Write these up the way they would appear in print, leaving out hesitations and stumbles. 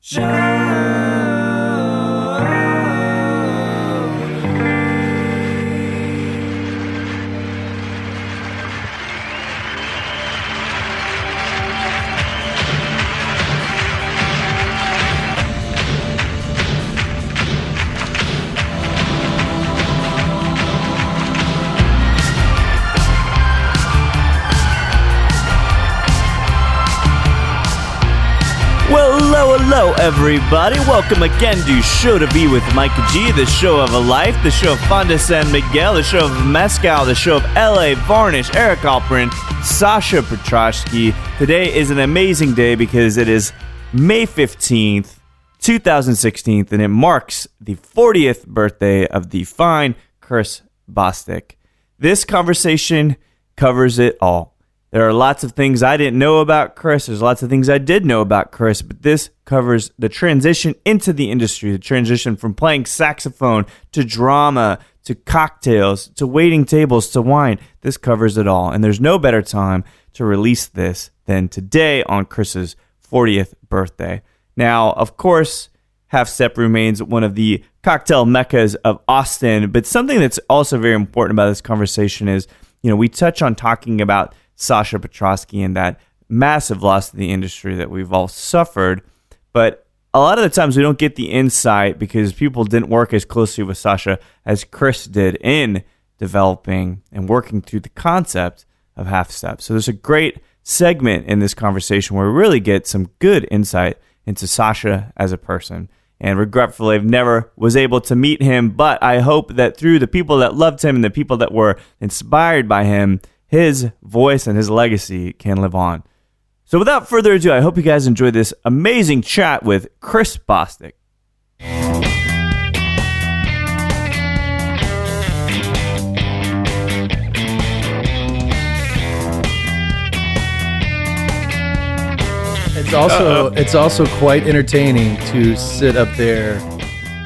Well, hello, everybody. Welcome again to Show to Be with Mike G, the show of a life, the show of Fonda San Miguel, the show of Mezcal, the show of LA Varnish, Eric Alperin, Sasha Petraske. Today is an amazing day because it is May 15th, 2016, and it marks the 40th birthday of the fine Chris Bostick. This conversation covers it all. There are lots of things I didn't know about Chris. There's lots of things I did know about Chris, but this covers the transition into the industry, the transition from playing saxophone to drama to cocktails to waiting tables to wine. This covers it all, and there's no better time to release this than today on Chris's 40th birthday. Now, of course, Halfstep remains one of the cocktail meccas of Austin, but something that's also very important about this conversation is, we touch on talking about Sasha Petraske and that massive loss to the industry that we've all suffered. But a lot of the times we don't get the insight because people didn't work as closely with Sasha as Chris did in developing and working through the concept of Halfstep. So there's a great segment in this conversation where we really get some good insight into Sasha as a person. And regretfully, I've never was able to meet him, but I hope that through the people that loved him and the people that were inspired by him, his voice and his legacy can live on. So without further ado, I hope you guys enjoyed this amazing chat with Chris Bostick. It's also quite entertaining to sit up there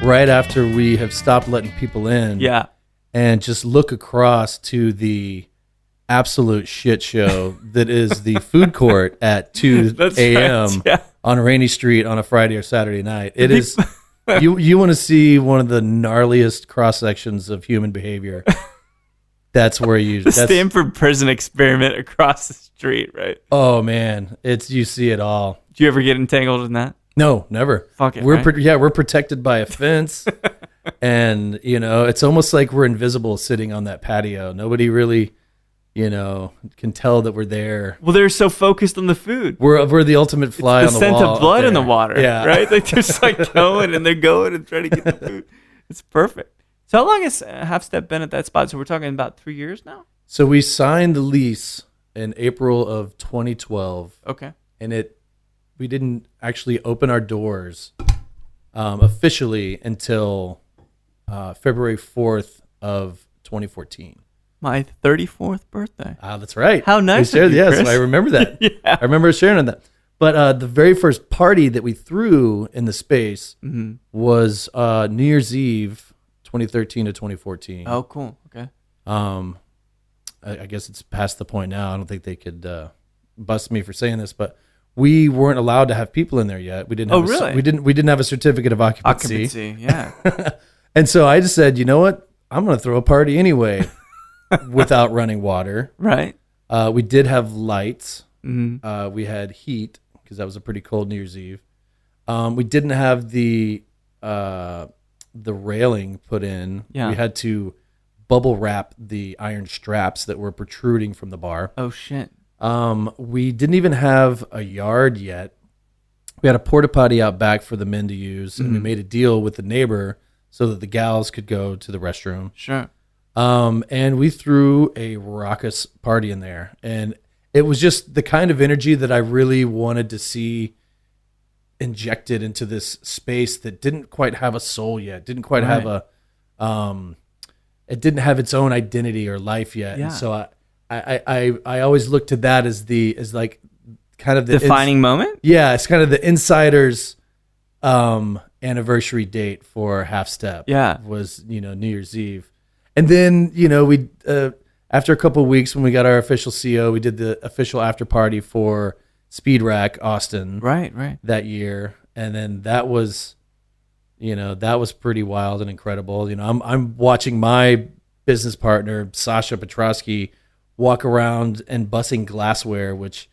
right after we have stopped letting people in. Yeah. And just look across to the absolute shit show that is the food court at 2 a.m. Right, on Rainey Street on a Friday or Saturday night. It is you want to see one of the gnarliest cross sections of human behavior. That's where the Stanford prison experiment across the street, right? Oh man, you see it all. Do you ever get entangled in that? No, never. Fuck it. We're right? We're protected by a fence, and it's almost like we're invisible sitting on that patio. Nobody really, can tell that we're there. Well, they're so focused on the food. We're the ultimate fly on the wall. The scent of blood in the water, yeah. Right? They're just going and they're going and trying to get the food. It's perfect. So how long has Halfstep been at that spot? So we're talking about 3 years now? So we signed the lease in April of 2012. Okay. And we didn't actually open our doors officially until February 4th of 2014. My 34th birthday. That's right. How nice of you, yes, Chris. I remember that. Yeah. I remember sharing on that. But the very first party that we threw in the space was New Year's Eve, 2013 to 2014. Oh, cool. Okay. I guess it's past the point now. I don't think they could bust me for saying this, but we weren't allowed to have people in there yet. We didn't. Really? We didn't have a certificate of occupancy. Occupancy, yeah. And so I just said, you know what? I'm going to throw a party anyway, without running water. Right. We did have lights. Mm-hmm. We had heat because that was a pretty cold New Year's Eve. We didn't have the railing put in. Yeah. We had to bubble wrap the iron straps that were protruding from the bar. Oh, shit. We didn't even have a yard yet. We had a porta potty out back for the men to use, and we made a deal with the neighbor so that the gals could go to the restroom. Sure. And we threw a raucous party in there, and it was just the kind of energy that I really wanted to see injected into this space that didn't quite have a soul yet, didn't quite have it didn't have its own identity or life yet. Yeah. And so I always look to that as like kind of the defining moment. Yeah, it's kind of the insider's anniversary date for Halfstep. Yeah, was New Year's Eve, and then we after a couple of weeks when we got our official CO, we did the official after party for Speed Rack Austin. Right. That year, And then that was pretty wild and incredible. I'm watching my business partner, Sasha Petraske, walk around and bussing glassware, which,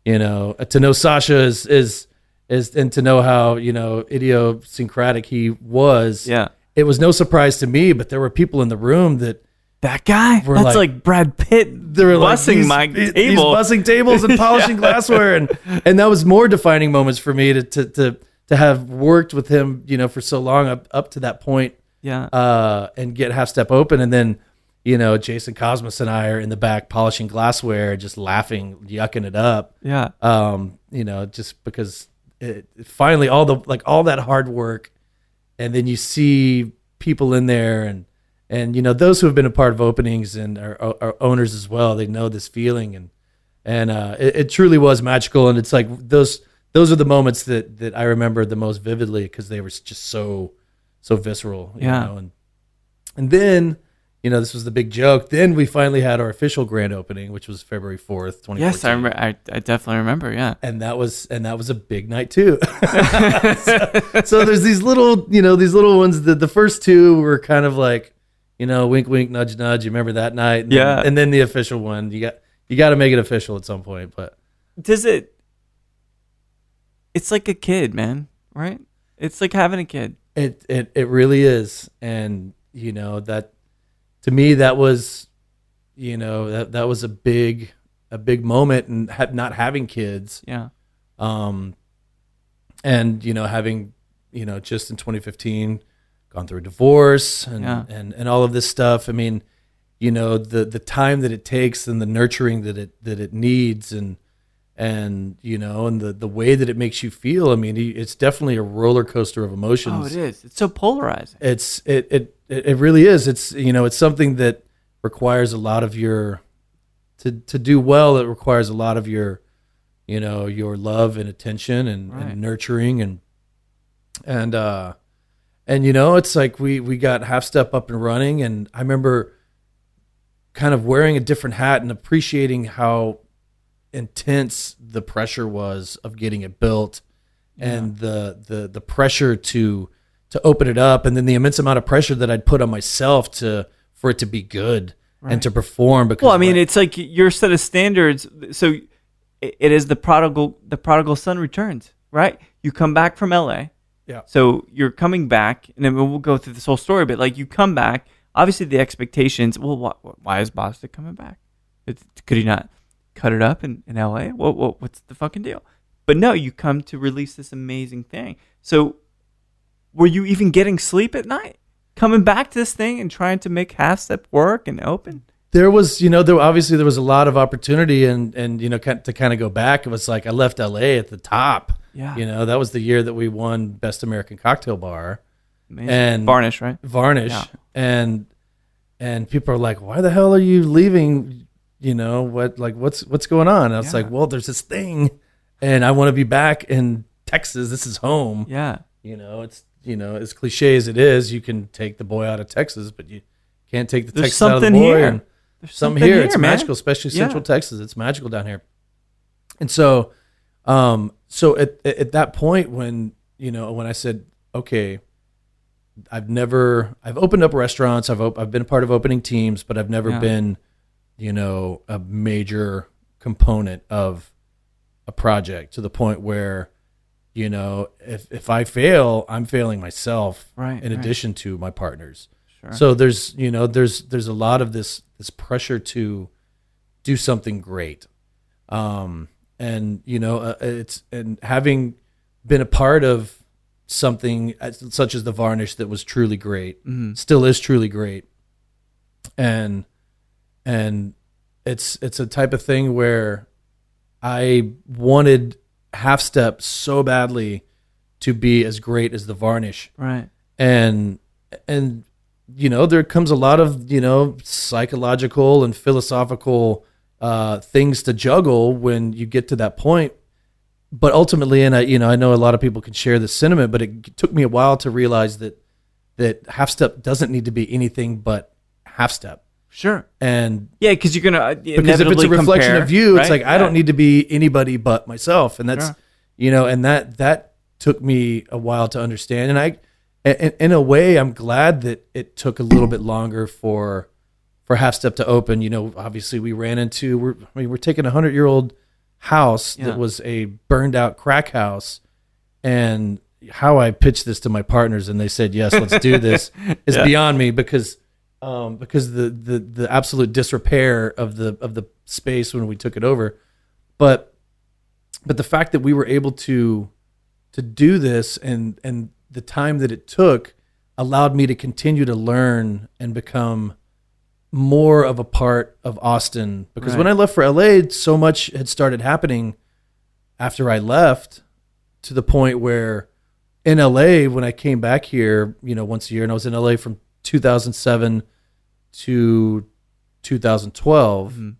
to know Sasha is and to know how, idiosyncratic he was. Yeah. It was no surprise to me, but there were people in the room that guy? That's like Brad Pitt. They were bussing my he's table. bussing tables and polishing glassware. And that was more defining moments for me to have worked with him, for so long up to that point. Yeah. And get Halfstep open. And then, Jason Cosmos and I are in the back polishing glassware, just laughing, yucking it up. Yeah. Just because finally all that hard work, and then you see people in there and those who have been a part of openings and are owners as well, they know this feeling and it truly was magical. And it's like those are the moments that I remember the most vividly because they were just so visceral. And then, this was the big joke. Then we finally had our official grand opening, which was February 4th, 2014. Yes, I remember. I definitely remember. Yeah, and that was a big night too. so there's these little ones. The first two were kind of like, wink, wink, nudge, nudge. You remember that night? And then the official one. You got to make it official at some point. But does it? It's like a kid, man. Right? It's like having a kid. It really is, and that. To me, that was, that was a big moment, and not having kids. Yeah. And having, just in 2015, gone through a divorce and all of this stuff. I mean, the time that it takes and the nurturing that it needs and the way that it makes you feel. I mean, it's definitely a roller coaster of emotions. Oh, it is. It's so polarizing. It really is. It's something that requires a lot of your to do well. It requires a lot of your love and attention and nurturing and it's like we got Halfstep up and running, and I remember kind of wearing a different hat and appreciating how intense the pressure was of getting it built and the pressure to open it up, and then the immense amount of pressure that I'd put on myself for it to be good and to perform. Because it's like your set of standards. So it is the prodigal son returns, right? You come back from LA. Yeah. So you're coming back, and then we'll go through this whole story, but like you come back, obviously the expectations, well, why is Bostick coming back? Could he not cut it up in LA? What's the fucking deal? But no, you come to release this amazing thing. So were you even getting sleep at night? Coming back to this thing and trying to make Halfstep work and open? There was, there was a lot of opportunity and to kind of go back. It was like I left LA at the top. Yeah. That was the year that we won Best American Cocktail Bar. Amazing. And Varnish, right? Varnish. Yeah. And people are like, why the hell are you leaving? What's going on? And I was like, well, there's this thing and I want to be back in Texas. This is home. Yeah. It's, as cliche as it is, you can take the boy out of Texas, but you can't take the Texas out of the boy. Here. And there's something here. It's man. magical, especially Central Texas. It's magical down here. And so at that point when I said, okay, I've opened up restaurants. I've been a part of opening teams, but I've never been, a major component of a project to the point where, if I fail, I'm failing myself in addition to my partners. Sure. So there's a lot of this pressure to do something great. It's having been a part of something such as the Varnish that was truly great, still is truly great. And it's a type of thing where I wanted Halfstep so badly to be as great as the Varnish. Right. And there comes a lot of, psychological and philosophical things to juggle when you get to that point. But ultimately, and I know a lot of people can share this sentiment, but it took me a while to realize that Halfstep doesn't need to be anything but Halfstep. Sure. And because you're gonna because if it's a reflection of you, right? it's like I don't need to be anybody but myself, and that's and that took me a while to understand. And in a way, I'm glad that it took a little bit longer for Halfstep to open. You know, obviously we ran into, we're taking a 100-year-old house that was a burned out crack house, and how I pitched this to my partners and they said, yes, let's do this is beyond me, because the absolute disrepair of the space when we took it over. But the fact that we were able to do this and the time that it took allowed me to continue to learn and become more of a part of Austin. Because when I left for LA, so much had started happening after I left, to the point where in LA, when I came back here, you know, once a year, and I was in LA from 2007 to 2012,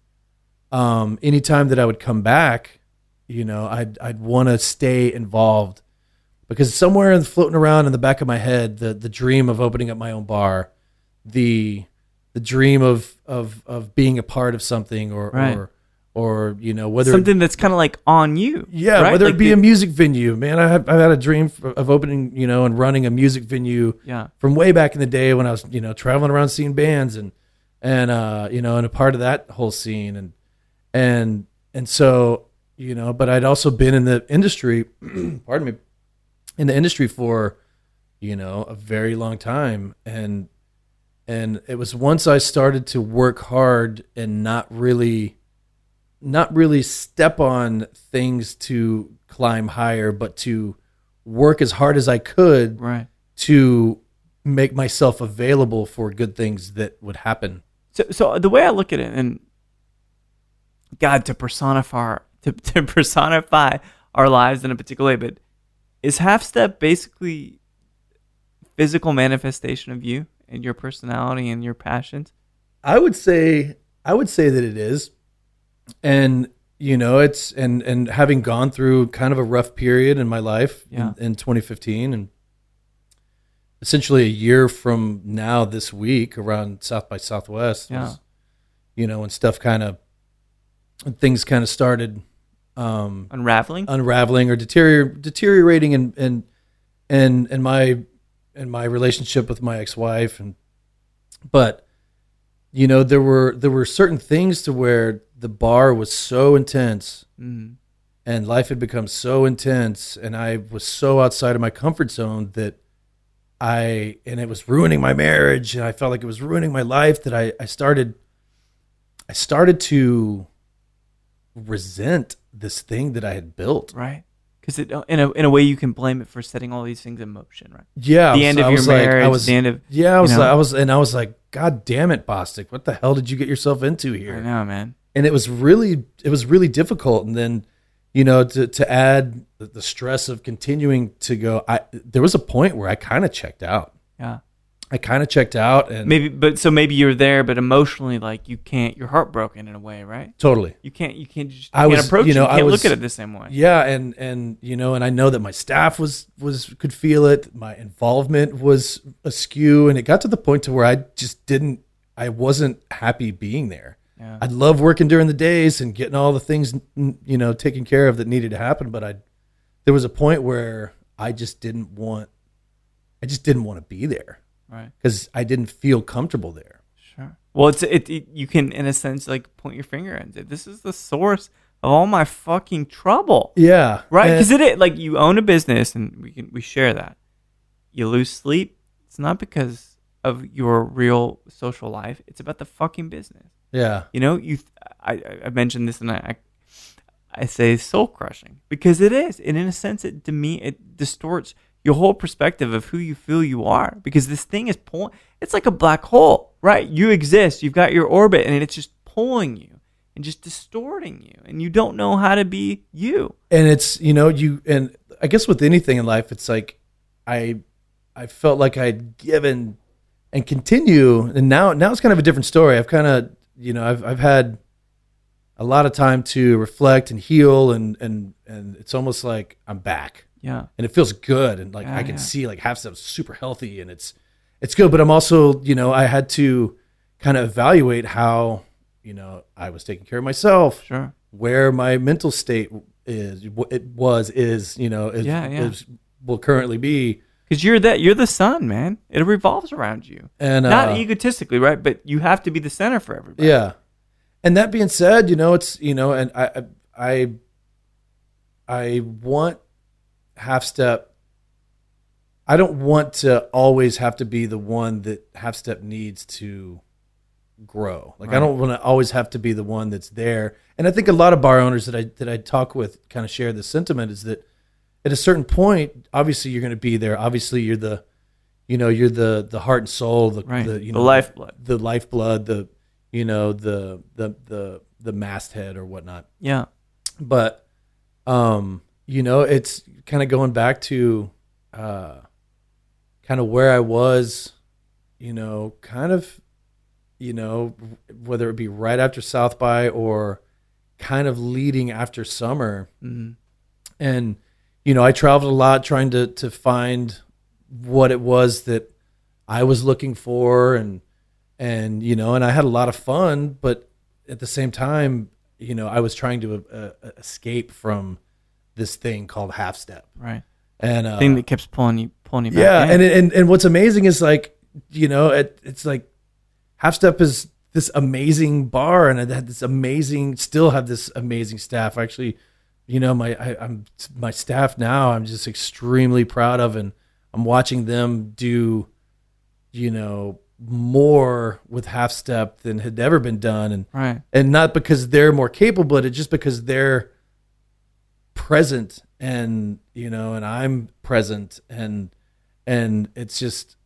anytime that I would come back, you know, I'd want to stay involved, because somewhere floating around in the back of my head, the dream of opening up my own bar, the dream of being a part of something, or you know, whether something that's kind of like on you, whether it be a music venue, man. I've had a dream of opening, you know, and running a music venue from way back in the day when I was, you know, traveling around seeing bands and you know, and a part of that whole scene, and so, you know, but I'd also been in the industry, pardon me, in the industry for, you know, a very long time, and it was once I started to work hard and not really step on things to climb higher, but to work as hard as I could to make myself available for good things that would happen. So the way I look at it, and God, to personify our lives in a particular way, but is Halfstep basically physical manifestation of you and your personality and your passions? I would say that it is. And, you know, it's, and having gone through kind of a rough period in my life in 2015, and essentially a year from now this week around South by Southwest, was, you know, when things kind of started unraveling or deteriorating in my relationship with my ex-wife, but you know, there were certain things to where the bar was so intense and life had become so intense, and I was so outside of my comfort zone that it was ruining my marriage, and I felt like it was ruining my life, that I started to resent this thing that I had built. Right. Because in a way you can blame it for setting all these things in motion, right? Yeah. The end of your marriage, the end of... Yeah, I was like, God damn it, Bostick, what the hell did you get yourself into here? I know, man. And it was really difficult. And then, you know, to add the stress of continuing to go, there was a point where I kind of checked out. Yeah. I kind of checked out, and maybe you're there, but emotionally, like, you're heartbroken in a way, right? Totally. You can't approach it. You can't look at it the same way. Yeah. And, you know, and I know that my staff could feel it. My involvement was askew, and it got to the point to where I wasn't happy being there. Yeah. I'd love working during the days and getting all the things, you know, taken care of that needed to happen. But there was a point where I just didn't want to be there. Right. Because I didn't feel comfortable there. Sure. Well, you can, in a sense, like, point your finger and say, this is the source of all my fucking trouble. Yeah. Right? Because like, you own a business, and we share that. You lose sleep. It's not because of your real social life. It's about the fucking business. Yeah. You know, I mentioned this, and I say soul crushing, because it is. And in a sense, it distorts your whole perspective of who you feel you are, because this thing is it's like a black hole, right? You exist, you've got your orbit, and it's just pulling you and just distorting you, and you don't know how to be you. And it's, you know, and I guess with anything in life, it's like I felt like I'd given and continue, and now it's kind of a different story. I've kind of, you know, I've had a lot of time to reflect and heal, and it's almost like I'm back. Yeah. And it feels good. And like, I can see like Halfstep's super healthy, and it's good. But I'm also, you know, I had to kind of evaluate how, you know, I was taking care of myself, sure, where my mental state is, you know, is will currently be. Because you're the sun, man. It revolves around you. And not egotistically, right? But you have to be the center for everybody. Yeah. And that being said, it's, and I want Halfstep. I don't want to always have to be the one that Halfstep needs to grow. Like, right. I don't want to always have to be the one that's there. And I think a lot of bar owners that I talk with kind of share this sentiment, is that at a certain point, obviously you're going to be there. Obviously you're the heart and soul, the lifeblood, the masthead or whatnot. Yeah. But, it's kind of going back to, kind of where I was, whether it be right after South by or kind of leading after summer. Mm-hmm. And, I traveled a lot trying to find what it was that I was looking for, and I had a lot of fun, but at the same time, I was trying to escape from this thing called Halfstep. Right. And thing that keeps pulling you back. Yeah. And what's amazing is, like, it's like Halfstep is this amazing bar, and I had still have this amazing staff. Actually, my staff now, I'm just extremely proud of, and I'm watching them do, more with Halfstep than had ever been done. And, right. And not because they're more capable, but it's just because they're present, and, and I'm present, and it's just,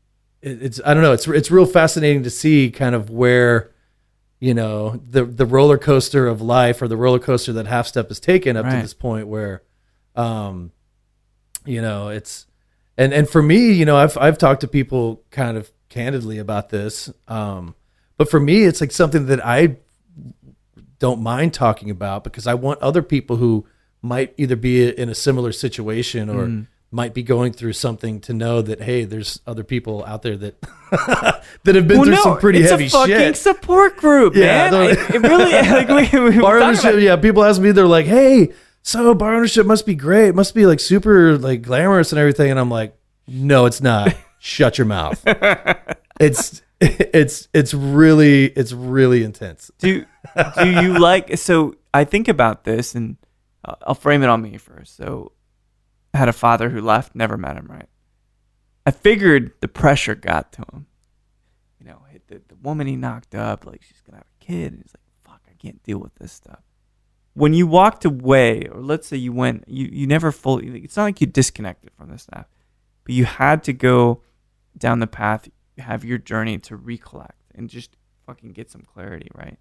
it's, I don't know, it's real fascinating to see kind of where, the roller coaster of life, or the roller coaster that Halfstep has taken up to this point where, it's, and for me, I've talked to people kind of candidly about this. But for me, it's like something that I don't mind talking about, because I want other people who might either be in a similar situation or might be going through something to know that, hey, there's other people out there that that have been through some pretty heavy shit. It's a fucking support group, man. It really, like, bar ownership. Yeah, people ask me, they're like, hey, so bar ownership must be great. It must be like super like glamorous and everything. And I'm like, no, it's not. Shut your mouth. It's really intense. Do you like? So I think about this, and I'll frame it on me first. So I had a father who left, never met him, right? I figured the pressure got to him. The woman he knocked up, like, she's gonna have a kid, and he's like, fuck, I can't deal with this stuff. When you walked away, or let's say you went, you never fully, it's not like you disconnected from the staff, but you had to go down the path, have your journey to recollect and just fucking get some clarity, right?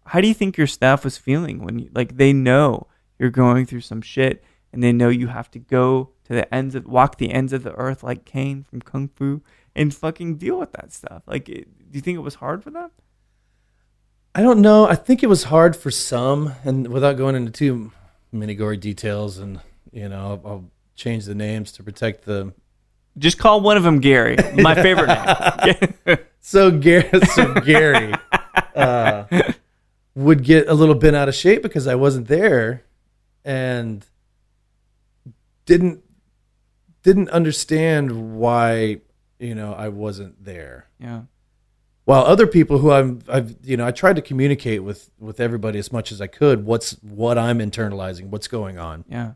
How do you think your staff was feeling when you, like, they know you're going through some shit, and they know you have to go to walk the ends of the earth like Kane from Kung Fu and fucking deal with that stuff? Like, do you think it was hard for them? I don't know. I think it was hard for some, and without going into too many gory details, and, I'll change the names to protect the... Just call one of them Gary. My favorite name. So Gary would get a little bent out of shape because I wasn't there, and didn't understand why, I wasn't there. Yeah. While other people who I tried to communicate with everybody as much as I could what I'm internalizing, what's going on. Yeah.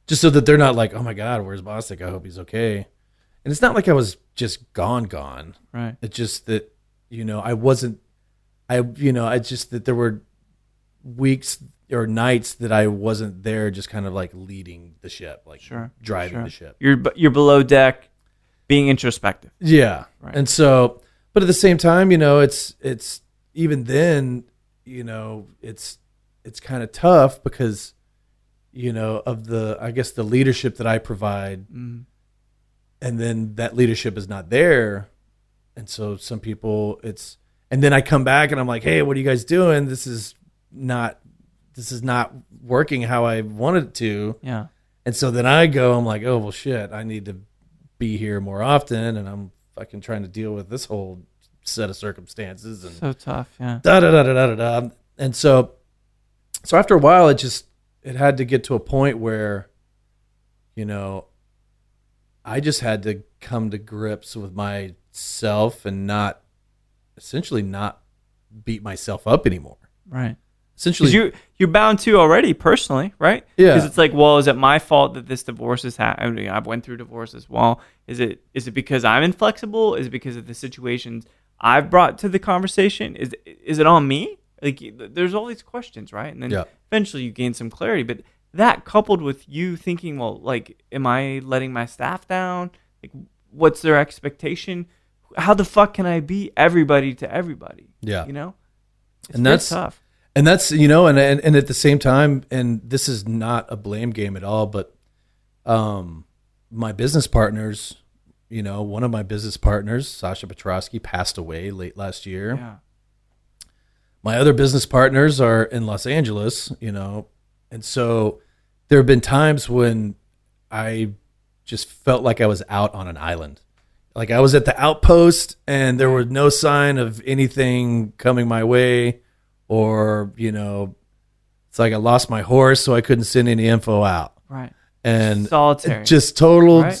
Just so that they're not like, oh my God, where's Bostick? I hope he's okay. And it's not like I was just gone. Right. It's just that, it's just that there were weeks or nights that I wasn't there, just kind of like leading the ship, like driving the ship. You're below deck, being introspective. Yeah. Right. And so, but at the same time, it's even then, it's kind of tough because, of the leadership that I provide, and then that leadership is not there. And so some people and then I come back and I'm like, hey, what are you guys doing? This is not working how I wanted it to. Yeah. And so then I'm like, oh, well, shit, I need to be here more often. And I'm fucking trying to deal with this whole set of circumstances. And so tough. Yeah. Da. And so after a while, it had to get to a point where, I just had to come to grips with myself and essentially not beat myself up anymore. Right. Essentially, you're bound to already personally, right? Yeah. Because it's like, well, is it my fault that this divorce is happening? I mean, I've went through divorce as well. Is it because I'm inflexible? Is it because of the situations I've brought to the conversation? Is it on me? Like, there's all these questions, right? And then eventually you gain some clarity. But that coupled with you thinking, well, like, am I letting my staff down? Like, what's their expectation? How the fuck can I be everybody to everybody? Yeah. You know? And that's tough. And that's, you know, and at the same time, and this is not a blame game at all, but my business partners, you know, one of my business partners, Sasha Petraske, passed away late last year. Yeah. My other business partners are in Los Angeles, you know, and so there have been times when I just felt like I was out on an island. Like I was at the outpost and there was no sign of anything coming my way. Or, you know, it's like I lost my horse, so I couldn't send any info out. Right. And solitary. Just total. Right?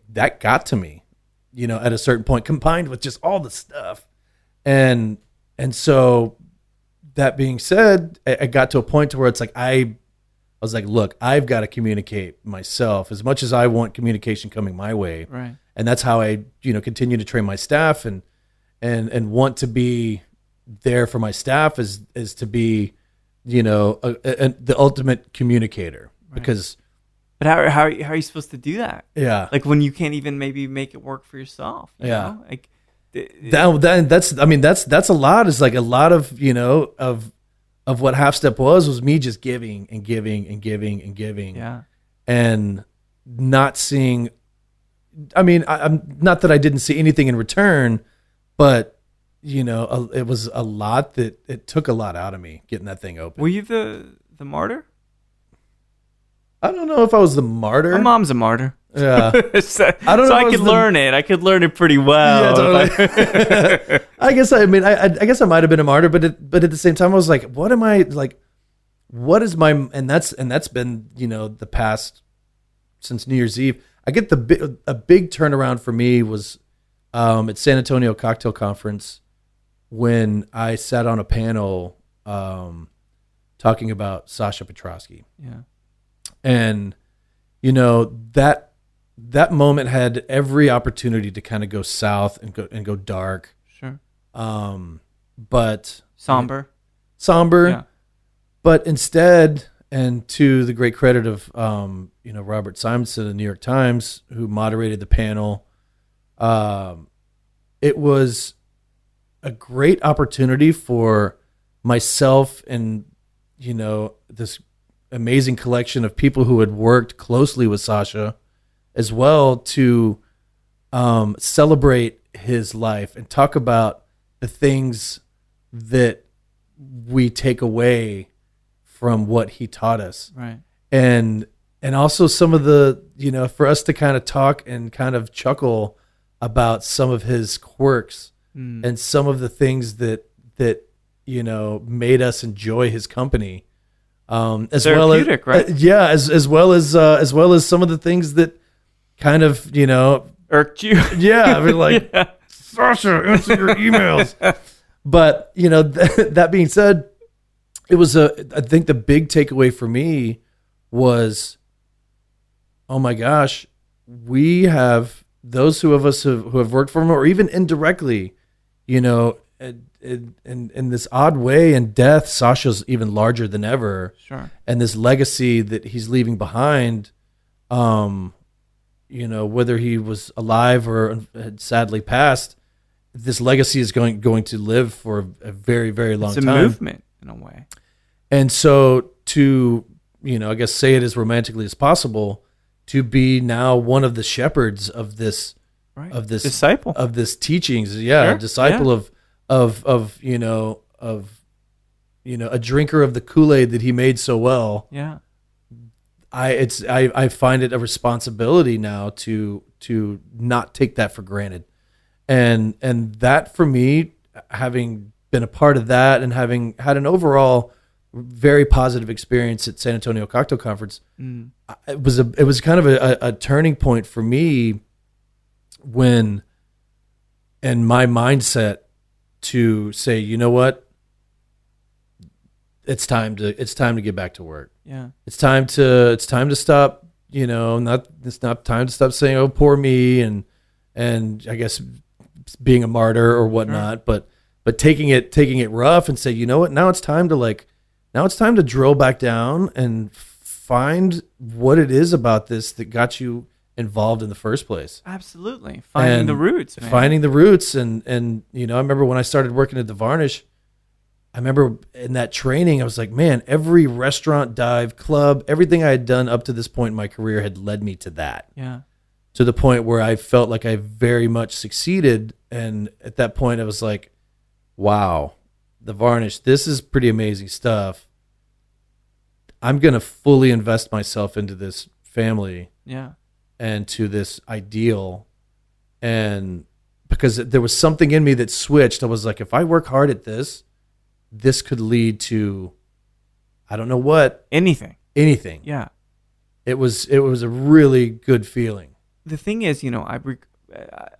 That got to me, you know, at a certain point, combined with just all the stuff. And so that being said, I got to a point to where it's like, I was like, look, I've got to communicate myself as much as I want communication coming my way. Right. And that's how I, you know, continue to train my staff and want to be there for my staff is to be, you know, the ultimate communicator. Right. Because, but how are you supposed to do that? Yeah, like when you can't even maybe make it work for yourself. You know? Like that's a lot. Is like a lot of, you know, of what Halfstep was me just giving and giving and giving and giving. Yeah, and not seeing. I mean, I'm not that I didn't see anything in return. But, you know, it was a lot that it took a lot out of me getting that thing open. Were you the martyr? I don't know if I was the martyr. My mom's a martyr. Yeah. I don't know. So I could learn it. I could learn it pretty well. Yeah, totally. I guess I might have been a martyr, but at the same time I was like, what am I like? What is my and that's been, you know, the past since New Year's Eve. I get a big turnaround for me was. At San Antonio Cocktail Conference, when I sat on a panel talking about Sasha Petraske. Yeah. And, you know, that moment had every opportunity to kind of go south and go dark. Sure. But somber. Yeah. But instead, and to the great credit of you know, Robert Simonson of the New York Times, who moderated the panel, it was a great opportunity for myself and, you know, this amazing collection of people who had worked closely with Sasha as well to celebrate his life and talk about the things that we take away from what he taught us. Right. And also some of the, you know, for us to kind of talk and kind of chuckle about some of his quirks and some of the things that you know made us enjoy his company, as therapeutic, well as right? Yeah, as well as some of the things that kind of, you know, irked you. Yeah, I mean, like yeah. Sasha, answer your emails. But you know, that being said, it was I think the big takeaway for me was, oh my gosh, we have. Those who have worked for him, or even indirectly, you know, in this odd way, in death, Sasha's even larger than ever. Sure. And this legacy that he's leaving behind, you know, whether he was alive or had sadly passed, this legacy is going to live for a very, very long time. It's a movement in a way. And so to, you know, I guess say it as romantically as possible, to be now one of the shepherds of this, right. of this disciple of this teachings, yeah, sure. Disciple yeah. of a drinker of the Kool-Aid that he made so well. Yeah, I find it a responsibility now to not take that for granted, and that for me, having been a part of that and having had an overall very positive experience at San Antonio Cocktail Conference. It was kind of a turning point for me when, and my mindset to say, you know what, it's time to get back to work. Yeah, it's time to stop. It's not time to stop saying, "Oh, poor me," and I guess being a martyr or whatnot. Sure. But taking it rough and say, you know what, now it's time to drill back down and find what it is about this that got you involved in the first place. Absolutely. Finding the roots, man. Finding the roots. And I remember when I started working at the Varnish, I remember in that training, I was like, man, every restaurant, dive, club, everything I had done up to this point in my career had led me to that. Yeah. To the point where I felt like I very much succeeded. And at that point I was like, wow, the Varnish, this is pretty amazing stuff. I'm going to fully invest myself into this family. Yeah. And to this ideal. And because there was something in me that switched, I was like, if I work hard at this could lead to, I don't know what. Anything. Yeah. It was a really good feeling. The thing is, I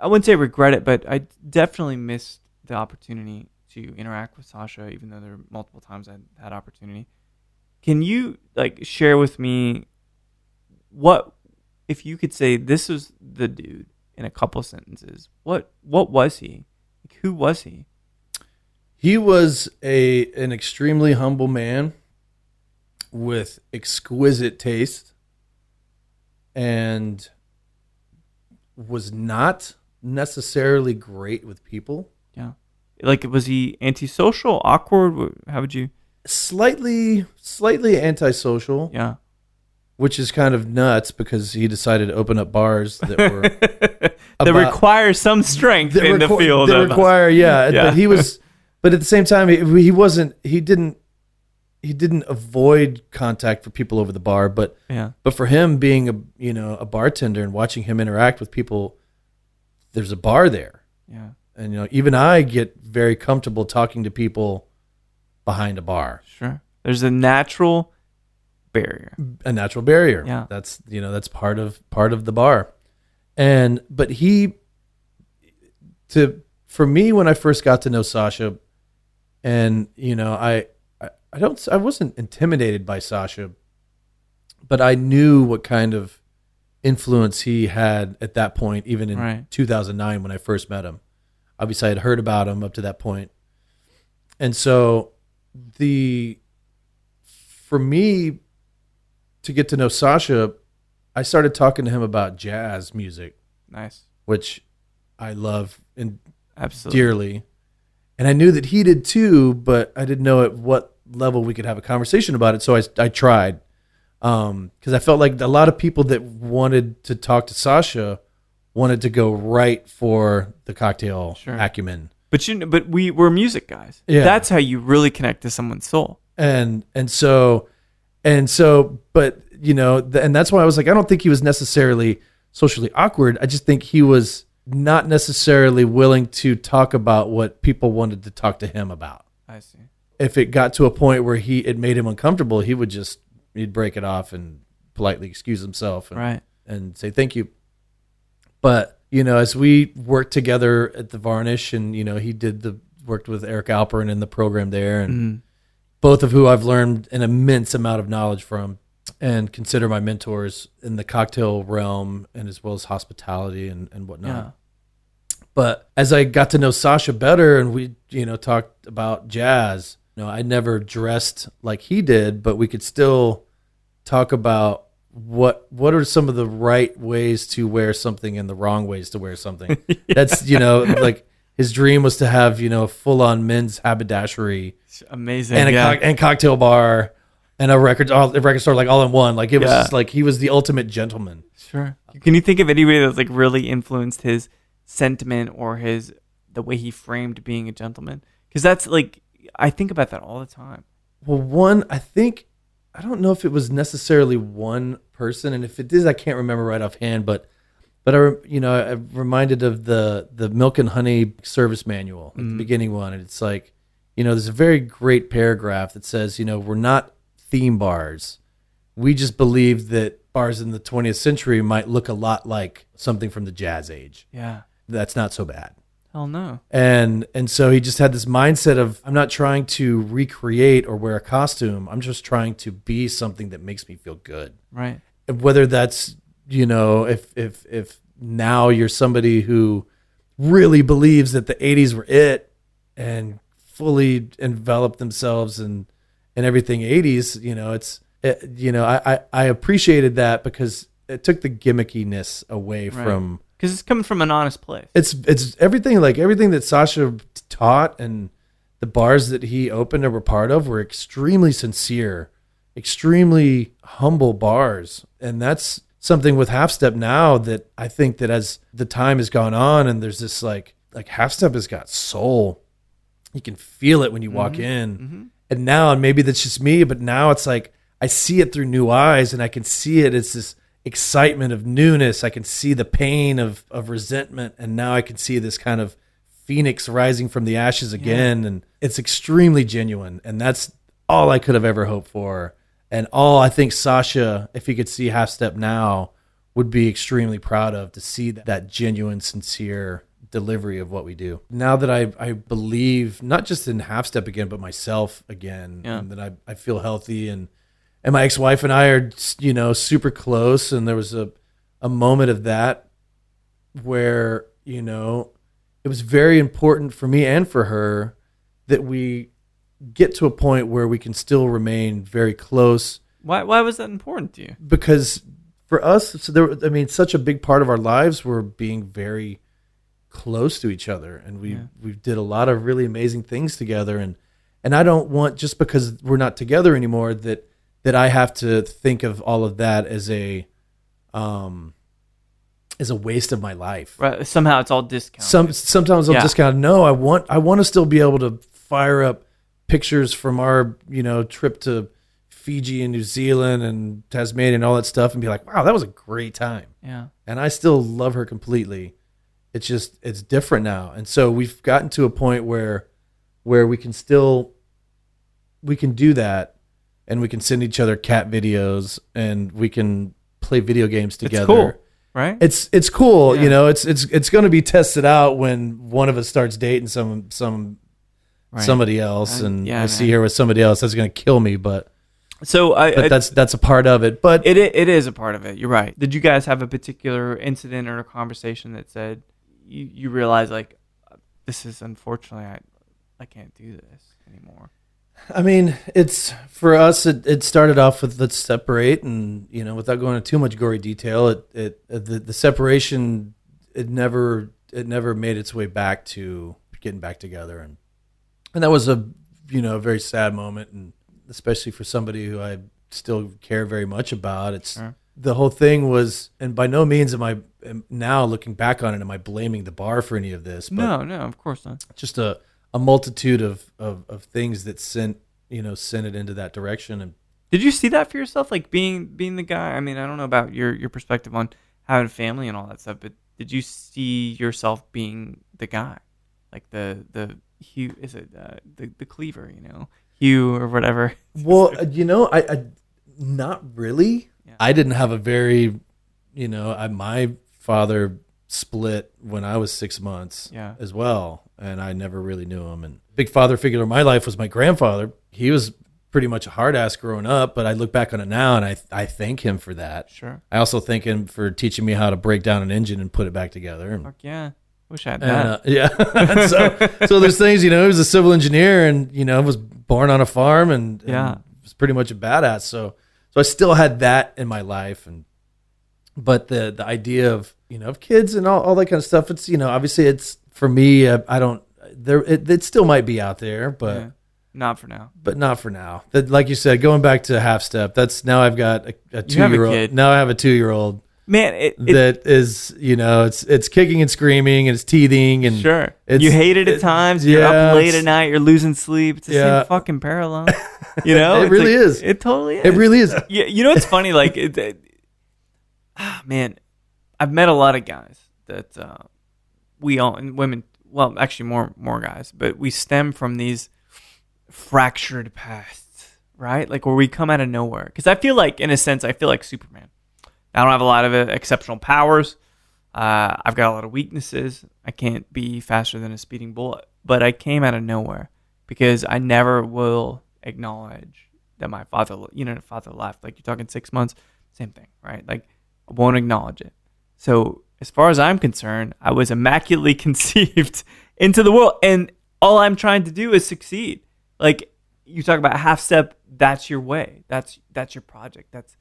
wouldn't say regret it, but I definitely missed the opportunity to interact with Sasha, even though there were multiple times I had opportunity. Can you share with me what, if you could say this was the dude in a couple sentences, what was he? Who was he? He was an extremely humble man with exquisite taste and was not necessarily great with people. Yeah. Was he antisocial, awkward? How would you? Slightly antisocial. Yeah. Which is kind of nuts because he decided to open up bars that were that require some strength in the field. That require, yeah. But at the same time, he didn't avoid contact for people over the bar, but for him being a bartender and watching him interact with people, there's a bar there. Yeah. And even I get very comfortable talking to people behind a bar. Sure. There's a natural barrier. Yeah. That's part of the bar. But for me, when I first got to know Sasha, and I wasn't intimidated by Sasha, but I knew what kind of influence he had at that point, even in 2009 when I first met him. Obviously, I had heard about him up to that point. And so for me to get to know Sasha, I started talking to him about jazz music. Nice. Which I love absolutely dearly. And I knew that he did too, but I didn't know at what level we could have a conversation about it. So I tried. Because I felt like a lot of people that wanted to talk to Sasha wanted to go right for the cocktail acumen. But we're music guys. Yeah. That's how you really connect to someone's soul. And so, but and that's why I was like, I don't think he was necessarily socially awkward. I just think he was not necessarily willing to talk about what people wanted to talk to him about. I see. If it got to a point where it made him uncomfortable, he'd break it off and politely excuse himself and say thank you. But, as we worked together at the Varnish and, he worked with Eric Alperin in the program there and both of who I've learned an immense amount of knowledge from and consider my mentors in the cocktail realm and as well as hospitality and whatnot. Yeah. But as I got to know Sasha better and we, talked about jazz, I never dressed like he did, but we could still talk about what are some of the right ways to wear something and the wrong ways to wear something. That's, like his dream was to have, a full-on men's haberdashery. Amazing. And cocktail bar and a record store like all in one. Like it was just like he was the ultimate gentleman. Sure. Can you think of anybody that's like really influenced his sentiment or the way he framed being a gentleman? Because that's like, I think about that all the time. Well, I don't know if it was necessarily one person, and if it is, I can't remember right offhand. But I'm reminded of the Milk and Honey service manual, the beginning one, and it's like there's a very great paragraph that says, we're not theme bars. We just believe that bars in the 20th century might look a lot like something from the jazz age. Yeah. That's not so bad. Hell no. And so he just had this mindset of, I'm not trying to recreate or wear a costume. I'm just trying to be something that makes me feel good. Right. Whether that's, if now you're somebody who really believes that the 80s were it and fully enveloped themselves in everything 80s, I appreciated that because it took the gimmickiness away from, because it's coming from an honest place. It's everything, like everything that Sasha taught and the bars that he opened or were part of were extremely sincere, extremely humble bars. And that's something with Halfstep now that I think that as the time has gone on and there's this like Halfstep has got soul. You can feel it when you walk in. Mm-hmm. And now, and maybe that's just me, but now it's like I see it through new eyes and I can see it. It's this excitement of newness. I can see the pain of resentment. And now I can see this kind of phoenix rising from the ashes again. Yeah. And it's extremely genuine. And that's all I could have ever hoped for. And all I think Sasha, if he could see Halfstep now, would be extremely proud of, to see that genuine, sincere delivery of what we do. Now that I believe, not just in Halfstep again, but myself again, and that I feel healthy, and my ex-wife and I are, super close. And there was a moment of that where, it was very important for me and for her that we get to a point where we can still remain very close. Why was that important to you? Because for us, such a big part of our lives were being very close to each other, and we did a lot of really amazing things together. And I don't want, just because we're not together anymore, that I have to think of all of that as a waste of my life. Right. Somehow it's all discounted. Sometimes I'll discount. No, I want to still be able to fire up pictures from our, trip to Fiji and New Zealand and Tasmania and all that stuff and be like, wow, that was a great time. Yeah. And I still love her completely. It's just, it's different now. And so we've gotten to a point where we can do that, and we can send each other cat videos, and we can play video games together. It's cool, right? It's cool. Yeah. It's going to be tested out when one of us starts dating somebody else, and I see her with somebody else. That's going to kill me, but that's a part of it. But it is a part of it. You're right. Did you guys have a particular incident or a conversation that said you realize, like, this is, unfortunately, I can't do this anymore? I mean, it's, for us, it started off with, let's separate, and without going into too much gory detail, the separation, it never made its way back to getting back together, and that was a very sad moment, and especially for somebody who I still care very much about. It's sure. The whole thing was, and by no means now looking back on it, am I blaming the bar for any of this? But no, of course not. Just a multitude of things that sent it into that direction. And did you see that for yourself, like being the guy? I mean, I don't know about your perspective on having a family and all that stuff, but did you see yourself being the guy, like the Hugh? Is it the cleaver? Hugh or whatever. Well, I not really. Yeah. I didn't have a very, my father split when I was 6 months as well, and I never really knew him. And big father figure in my life was my grandfather. He was pretty much a hard ass growing up, but I look back on it now, and I thank him for that. Sure. I also thank him for teaching me how to break down an engine and put it back together. And, fuck yeah. Wish I had that. Yeah. so there's things, he was a civil engineer, and, was born on a farm, and was pretty much a badass. So I still had that in my life. But the idea of, of kids and all that kind of stuff, it's, obviously it's, for me, I don't, it still might be out there, but not for now. But not for now. That, like you said, going back to Halfstep, that's, now I've got a 2-year-old. Now I have a 2-year-old. Man, that is, it's kicking and screaming and it's teething, and sure, you hate it at times. You're up late at night. You're losing sleep. It's the same fucking parallel. It really is. It totally is. It really is. It's funny. Like, man, I've met a lot of guys that we all, and women. Well, actually, more guys, but we stem from these fractured past, right? Like where we come out of nowhere. Because I feel like, in a sense, I feel like Superman. I don't have a lot of exceptional powers. I've got a lot of weaknesses. I can't be faster than a speeding bullet. But I came out of nowhere because I never will acknowledge that my father left. Like you're talking 6 months, same thing, right? Like I won't acknowledge it. So as far as I'm concerned, I was immaculately conceived into the world. And all I'm trying to do is succeed. Like you talk about Halfstep, that's your way. That's your project. That's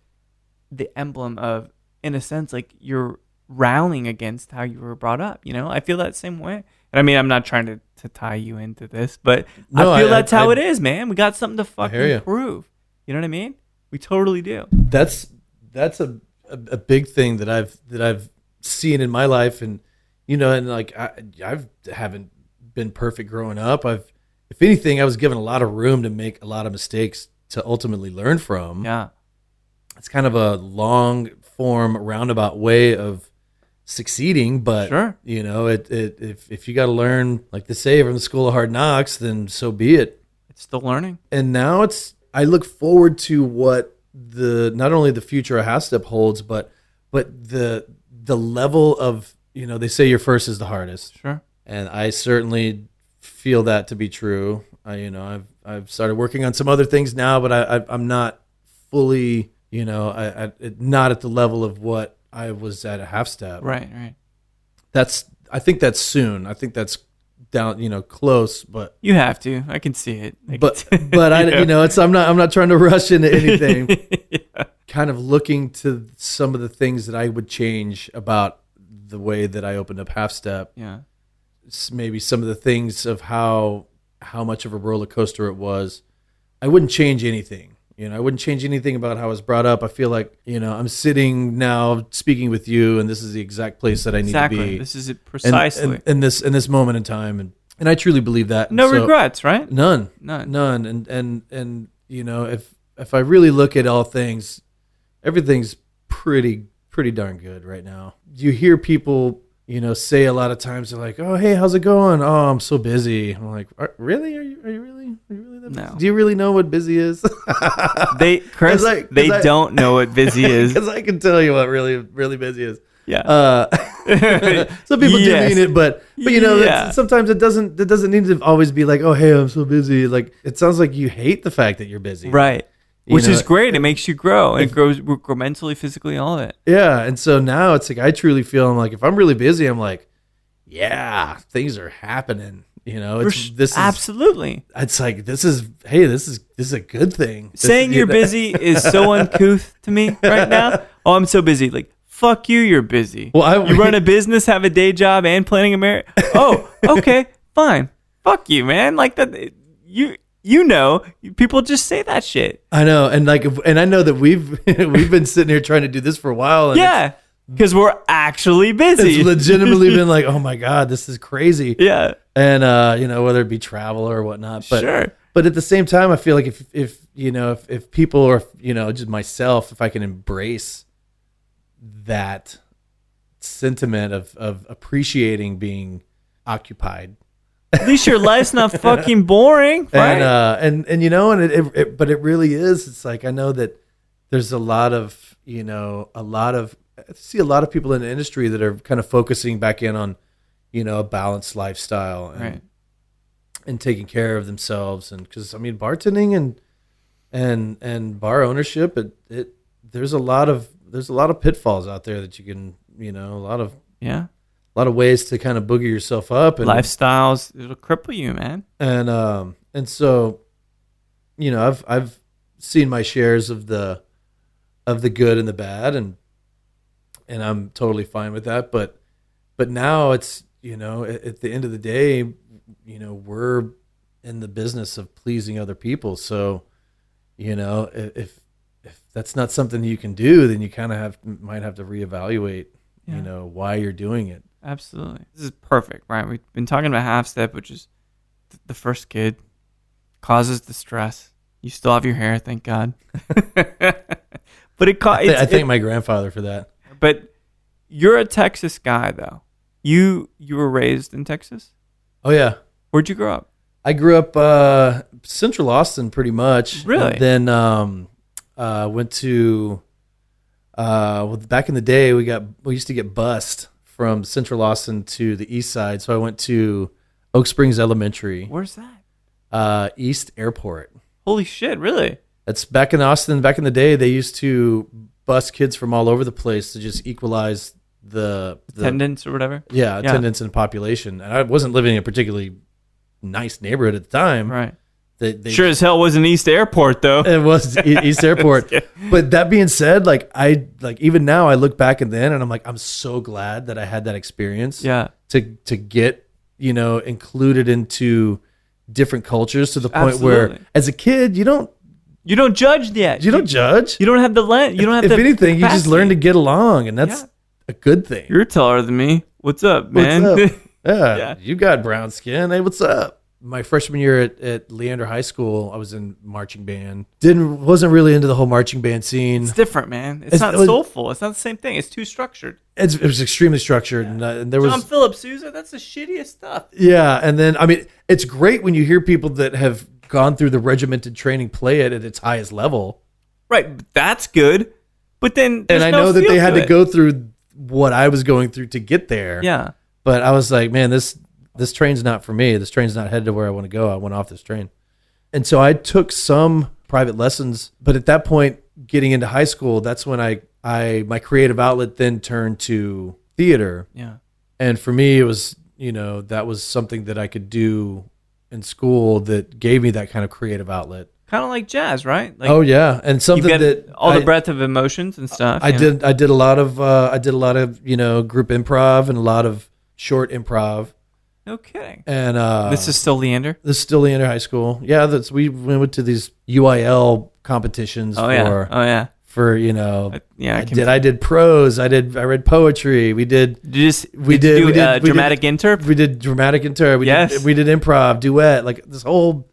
the emblem of, in a sense, like you're rallying against how you were brought up. I feel that same way. And I mean, I'm not trying to tie you into this, but no, I feel that's how it is, man. We got something to fucking prove. You know what I mean? We totally do. That's a big thing that I've seen in my life, and and like I haven't been perfect growing up. If anything, I was given a lot of room to make a lot of mistakes to ultimately learn from. Yeah. It's kind of a long form roundabout way of succeeding, but sure. If you got to learn, like they say, from the school of hard knocks, then so be it. It's still learning. And now I look forward to what not only the future of Halfstep holds, but the level of, they say your first is the hardest. Sure. And I certainly feel that to be true. I've started working on some other things now, but I'm not fully, not at the level of what I was at a Halfstep. Right. I think that's soon. I think that's down, close, but you have to. I can see it. But I'm not trying to rush into anything. Yeah. Kind of looking to some of the things that I would change about the way that I opened up Halfstep. Yeah. Maybe some of the things of how much of a roller coaster it was. I wouldn't change anything. I wouldn't change anything about how I was brought up. I feel like, I'm sitting now speaking with you, and this is the exact place that I need to be. This is it precisely. In this moment in time. And I truly believe that. No regrets, right? None. And if I really look at all things, everything's pretty darn good right now. You hear people, say a lot of times, they're like, "Oh, hey, how's it going?" "Oh, I'm so busy." I'm like, "Really? Are you really that busy? No. Do you really know what busy is?" They don't know what busy is. Because I can tell you what really, really busy is. Yeah. Some people do mean it, but sometimes it doesn't need to always be like, "Oh, hey, I'm so busy." Like it sounds like you hate the fact that you're busy. Right. Which is great. It makes you grow. It grows mentally, physically, all of it. Yeah. And so now it's like I truly feel I'm like, if I'm really busy, I'm like, yeah, things are happening. Absolutely. It's like this is a good thing. Saying you're busy is so uncouth to me right now. Oh, I'm so busy. Like, fuck you, you're busy. Well, you run a business, have a day job, and planning a marriage. Oh, okay, fine. Fuck you, man. Like that. People just say that shit. I know, and I know that we've been sitting here trying to do this for a while. And yeah, because we're actually busy. It's legitimately been like, oh my god, this is crazy. Yeah, and whether it be travel or whatnot. But, sure. But at the same time, I feel like if people or just myself, if I can embrace that sentiment of appreciating being occupied. At least your life's not fucking boring, right? But it really is. It's like I know that there's a lot of I see a lot of people in the industry that are kind of focusing back in on, a balanced lifestyle and taking care of themselves. And because bartending and bar ownership, there's a lot of pitfalls out there that you can, a lot of ways to kind of booger yourself up, and lifestyles, it'll cripple you, man. And so, I've seen my shares of the good and the bad, and I'm totally fine with that. But now it's, at the end of the day, we're in the business of pleasing other people. So, if that's not something you can do, then you kind of might have to reevaluate, why you're doing it. Absolutely. This is perfect, right? We've been talking about Halfstep, which is the first kid, causes distress. You still have your hair, thank God. But I thank my grandfather for that. But you're a Texas guy, though. You were raised in Texas? Oh, yeah. Where'd you grow up? I grew up Central Austin pretty much. Really? And then went to back in the day we used to get bused from Central Austin to the east side. So I went to Oak Springs Elementary. Where's that? East Airport. Holy shit, really? That's back in Austin. Back in the day, they used to bus kids from all over the place to just equalize the attendance or whatever. Yeah, attendance and population. And I wasn't living in a particularly nice neighborhood at the time. Right. They sure as hell wasn't East Airport though. It was East Airport. But that being said, even now I look back and I'm like, I'm so glad that I had that experience. Yeah. To get, included into different cultures to the point Absolutely. where as a kid, you don't judge yet. You don't judge. You don't have the lens. You don't have if the anything, capacity. you just learn to get along, and that's a good thing. You're taller than me. What's up, man? What's up? Yeah, you got brown skin. Hey, what's up? My freshman year at Leander High School, I was in marching band. Wasn't really into the whole marching band scene. It's different, man. It's not soulful. It's not the same thing. It's too structured. It was extremely structured, and there was John Philip Sousa. That's the shittiest stuff. Yeah, and then it's great when you hear people that have gone through the regimented training play it at its highest level. Right, that's good. But then, and I know that they had to go through what I was going through to get there. Yeah, but I was like, man, this train's not for me. This train's not headed to where I want to go. I went off this train. And so I took some private lessons, but at that point, getting into high school, that's when my creative outlet then turned to theater. Yeah. And for me, it was, that was something that I could do in school that gave me that kind of creative outlet. Kind of like jazz, right? Like, oh yeah, and something that all the breadth of emotions and stuff. I did a lot of group improv and a lot of short improv. No kidding. And this is still Leander? This is still Leander High School. Yeah, we went to these UIL competitions for I did prose. I read poetry. We did dramatic interp. We did dramatic interp. We did improv, duet, like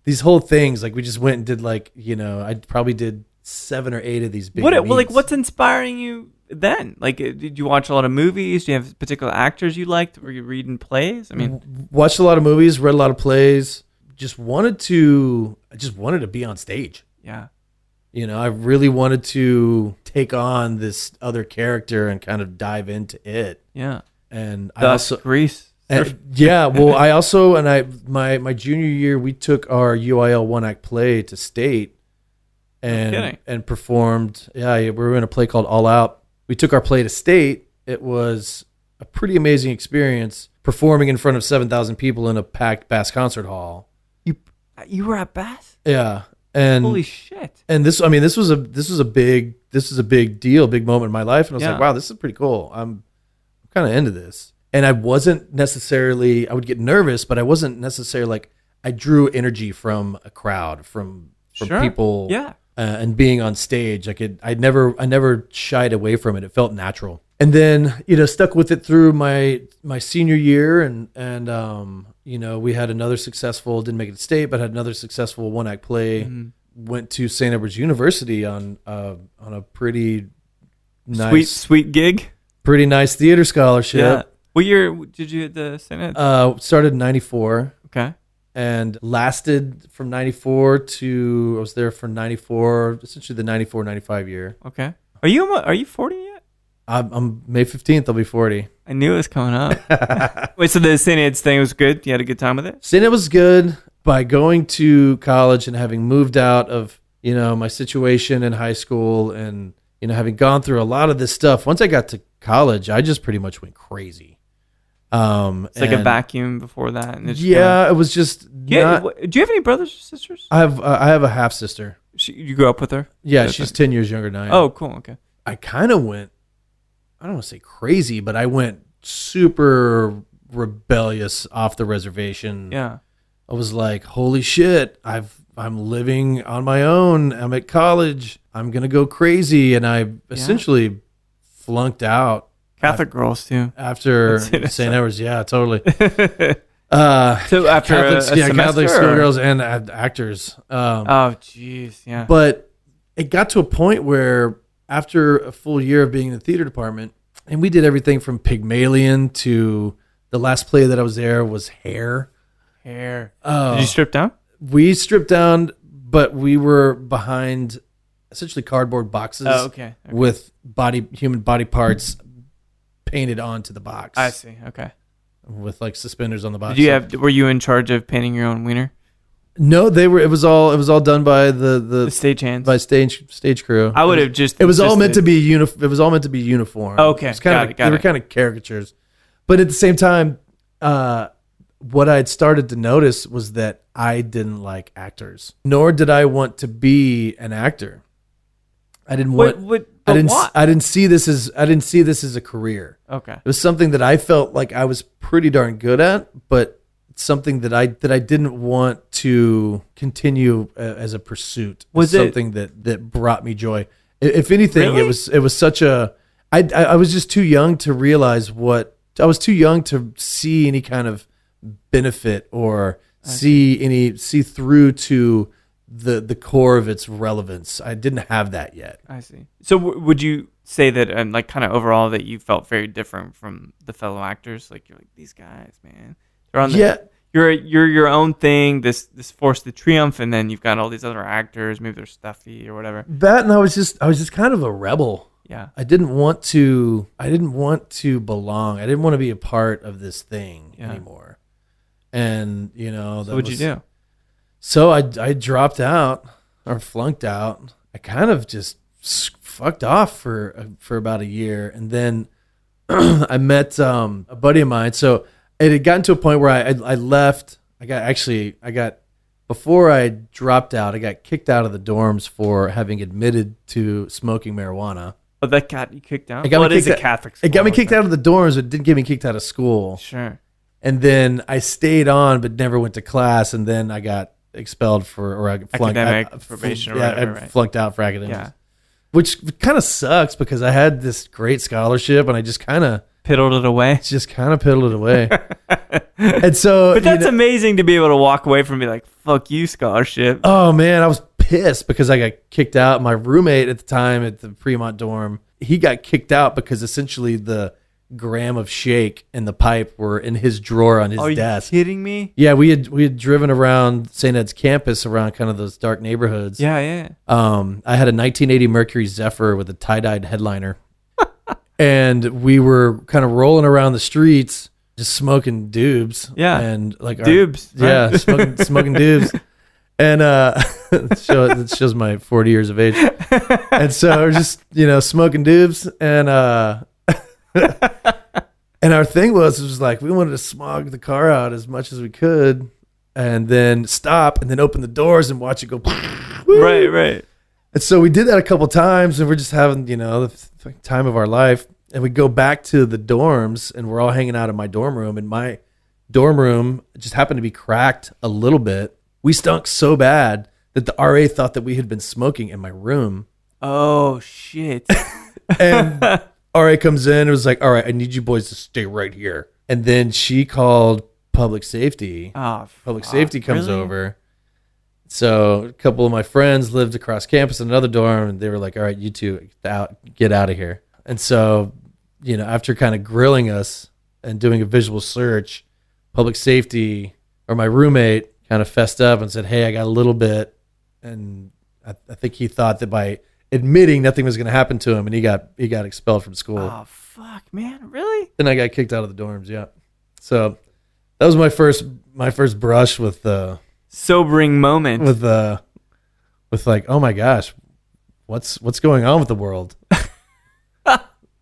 these whole things. Like we just went and did I probably did 7 or 8 of these big meets. What's inspiring you then? Like, did you watch a lot of movies? Do you have particular actors you liked? Were you reading plays? I mean, watched a lot of movies, read a lot of plays. I just wanted to be on stage. Yeah. I really wanted to take on this other character and kind of dive into it. Yeah. And I also Grease. Well, I also my junior year we took our UIL 1-act play to state and performed. Yeah, we were in a play called All Out. We took our play to state. It was a pretty amazing experience performing in front of 7,000 people in a packed Bass concert hall. You were at Bass? Yeah. And holy shit! And this was a big deal, big moment in my life, and I was like, wow, this is pretty cool. I'm kind of into this. And I wasn't necessarily. I would get nervous, but I wasn't necessarily like. I drew energy from a crowd, from people, and being on stage. I never shied away from it. It felt natural. And then stuck with it through my senior year, and we had another successful, didn't make it to state, but had another successful 1-act play. Mm-hmm. Went to St. Edward's University on a pretty nice, sweet gig, pretty nice theater scholarship. Yeah. What year did you at the St. Ed? Started in 94. Okay. And lasted from 94 to I was there for 94, essentially the 94-95 year. Okay. Are you 40 yet? I'm May 15th. I'll be 40. I knew it was coming up. Wait, so the St. Ed's thing was good? You had a good time with it? St. Ed was good. By going to college and having moved out of, my situation in high school and, having gone through a lot of this stuff, once I got to college, I just pretty much went crazy. It's like a vacuum before that. And it was just do you have any brothers or sisters? I have a half sister. You grew up with her? Yeah, she's 10 years younger than I am. Oh, cool. Okay. I kind of went, I don't want to say crazy, but I went super rebellious off the reservation. Yeah. I was like, holy shit, I'm living on my own. I'm at college. I'm going to go crazy. And I essentially flunked out. Catholic girls too. After St. Edward's. Yeah, totally. So after Catholic schoolgirls and actors. Oh, jeez. Yeah. But it got to a point where after a full year of being in the theater department, and we did everything from Pygmalion to the last play that I was there was Hair. hair. Oh. Did you strip down? We stripped down, but we were behind essentially cardboard boxes with human body parts painted onto the box. I see. Okay. With like suspenders on the box. Were you in charge of painting your own wiener? No, they were. It was all done by the stagehands, by stage crew. I would have just. It was all meant to be It was all meant to be uniform. Okay, it was they were kind of caricatures, but at the same time, what I'd started to notice was that I didn't like actors, nor did I want to be an actor. I didn't want. I didn't see this as a career. Okay, it was something that I felt like I was pretty darn good at, but something that I didn't want to continue as a pursuit. Was something that brought me joy. If anything, really? it was such a. I was just too young to realize I was too young to see any kind of benefit or see through to the core of its relevance. I didn't have that yet. I see. So would you say that, like, kind of overall, that you felt very different from the fellow actors? Like, you're like, these guys, man. You're your own thing, this force to triumph, and then you've got all these other actors, maybe they're stuffy or whatever. That, and I was just kind of a rebel. Yeah. I didn't want to belong. I didn't want to be a part of this thing anymore. And, so what'd you do? So I dropped out or flunked out. I kind of just fucked off for about a year, and then I met a buddy of mine. So it had gotten to a point where I left. Before I dropped out, I got kicked out of the dorms for having admitted to smoking marijuana. Oh, that got you kicked out? It is a Catholic school. It got me kicked out of the dorms, but it didn't get me kicked out of school. Sure. And then I stayed on, but never went to class, and then I got expelled academic probation or whatever. I flunked out for academics. Yeah. Which kind of sucks because I had this great scholarship, and I just kind of piddled it away. And so, but that's amazing to be able to walk away from, be like, fuck you, scholarship. Oh man, I was pissed because I got kicked out. My roommate at the time at the Fremont dorm, he got kicked out because essentially the gram of shake and the pipe were in his drawer on his desk. Are you kidding me? Yeah, we had driven around St. Ed's campus around kind of those dark neighborhoods. Yeah. I had a 1980 Mercury Zephyr with a tie-dyed headliner. And we were kind of rolling around the streets, just smoking doobs. Yeah. And like doobs. Yeah, smoking doobs. And it shows my 40 years of age. And so we're just, smoking doobs. And and our thing was like, we wanted to smog the car out as much as we could and then stop and then open the doors and watch it go. Right. And so we did that a couple times, and we're just having, the time of our life. And we go back to the dorms, and we're all hanging out in my dorm room. And my dorm room just happened to be cracked a little bit. We stunk so bad that the RA thought that we had been smoking in my room. Oh, shit. And RA comes in and was like, all right, I need you boys to stay right here. And then she called public safety. Oh, public safety comes over. So a couple of my friends lived across campus in another dorm, and they were like, all right, you two get out of here. And so, after kind of grilling us and doing a visual search, public safety or my roommate kind of fessed up and said, hey, I got a little bit. And I think he thought that by admitting nothing was going to happen to him, and he got expelled from school. Oh, fuck, man. Really? Then I got kicked out of the dorms, yeah. So that was my first brush with sobering moment with like, oh my gosh, what's going on with the world?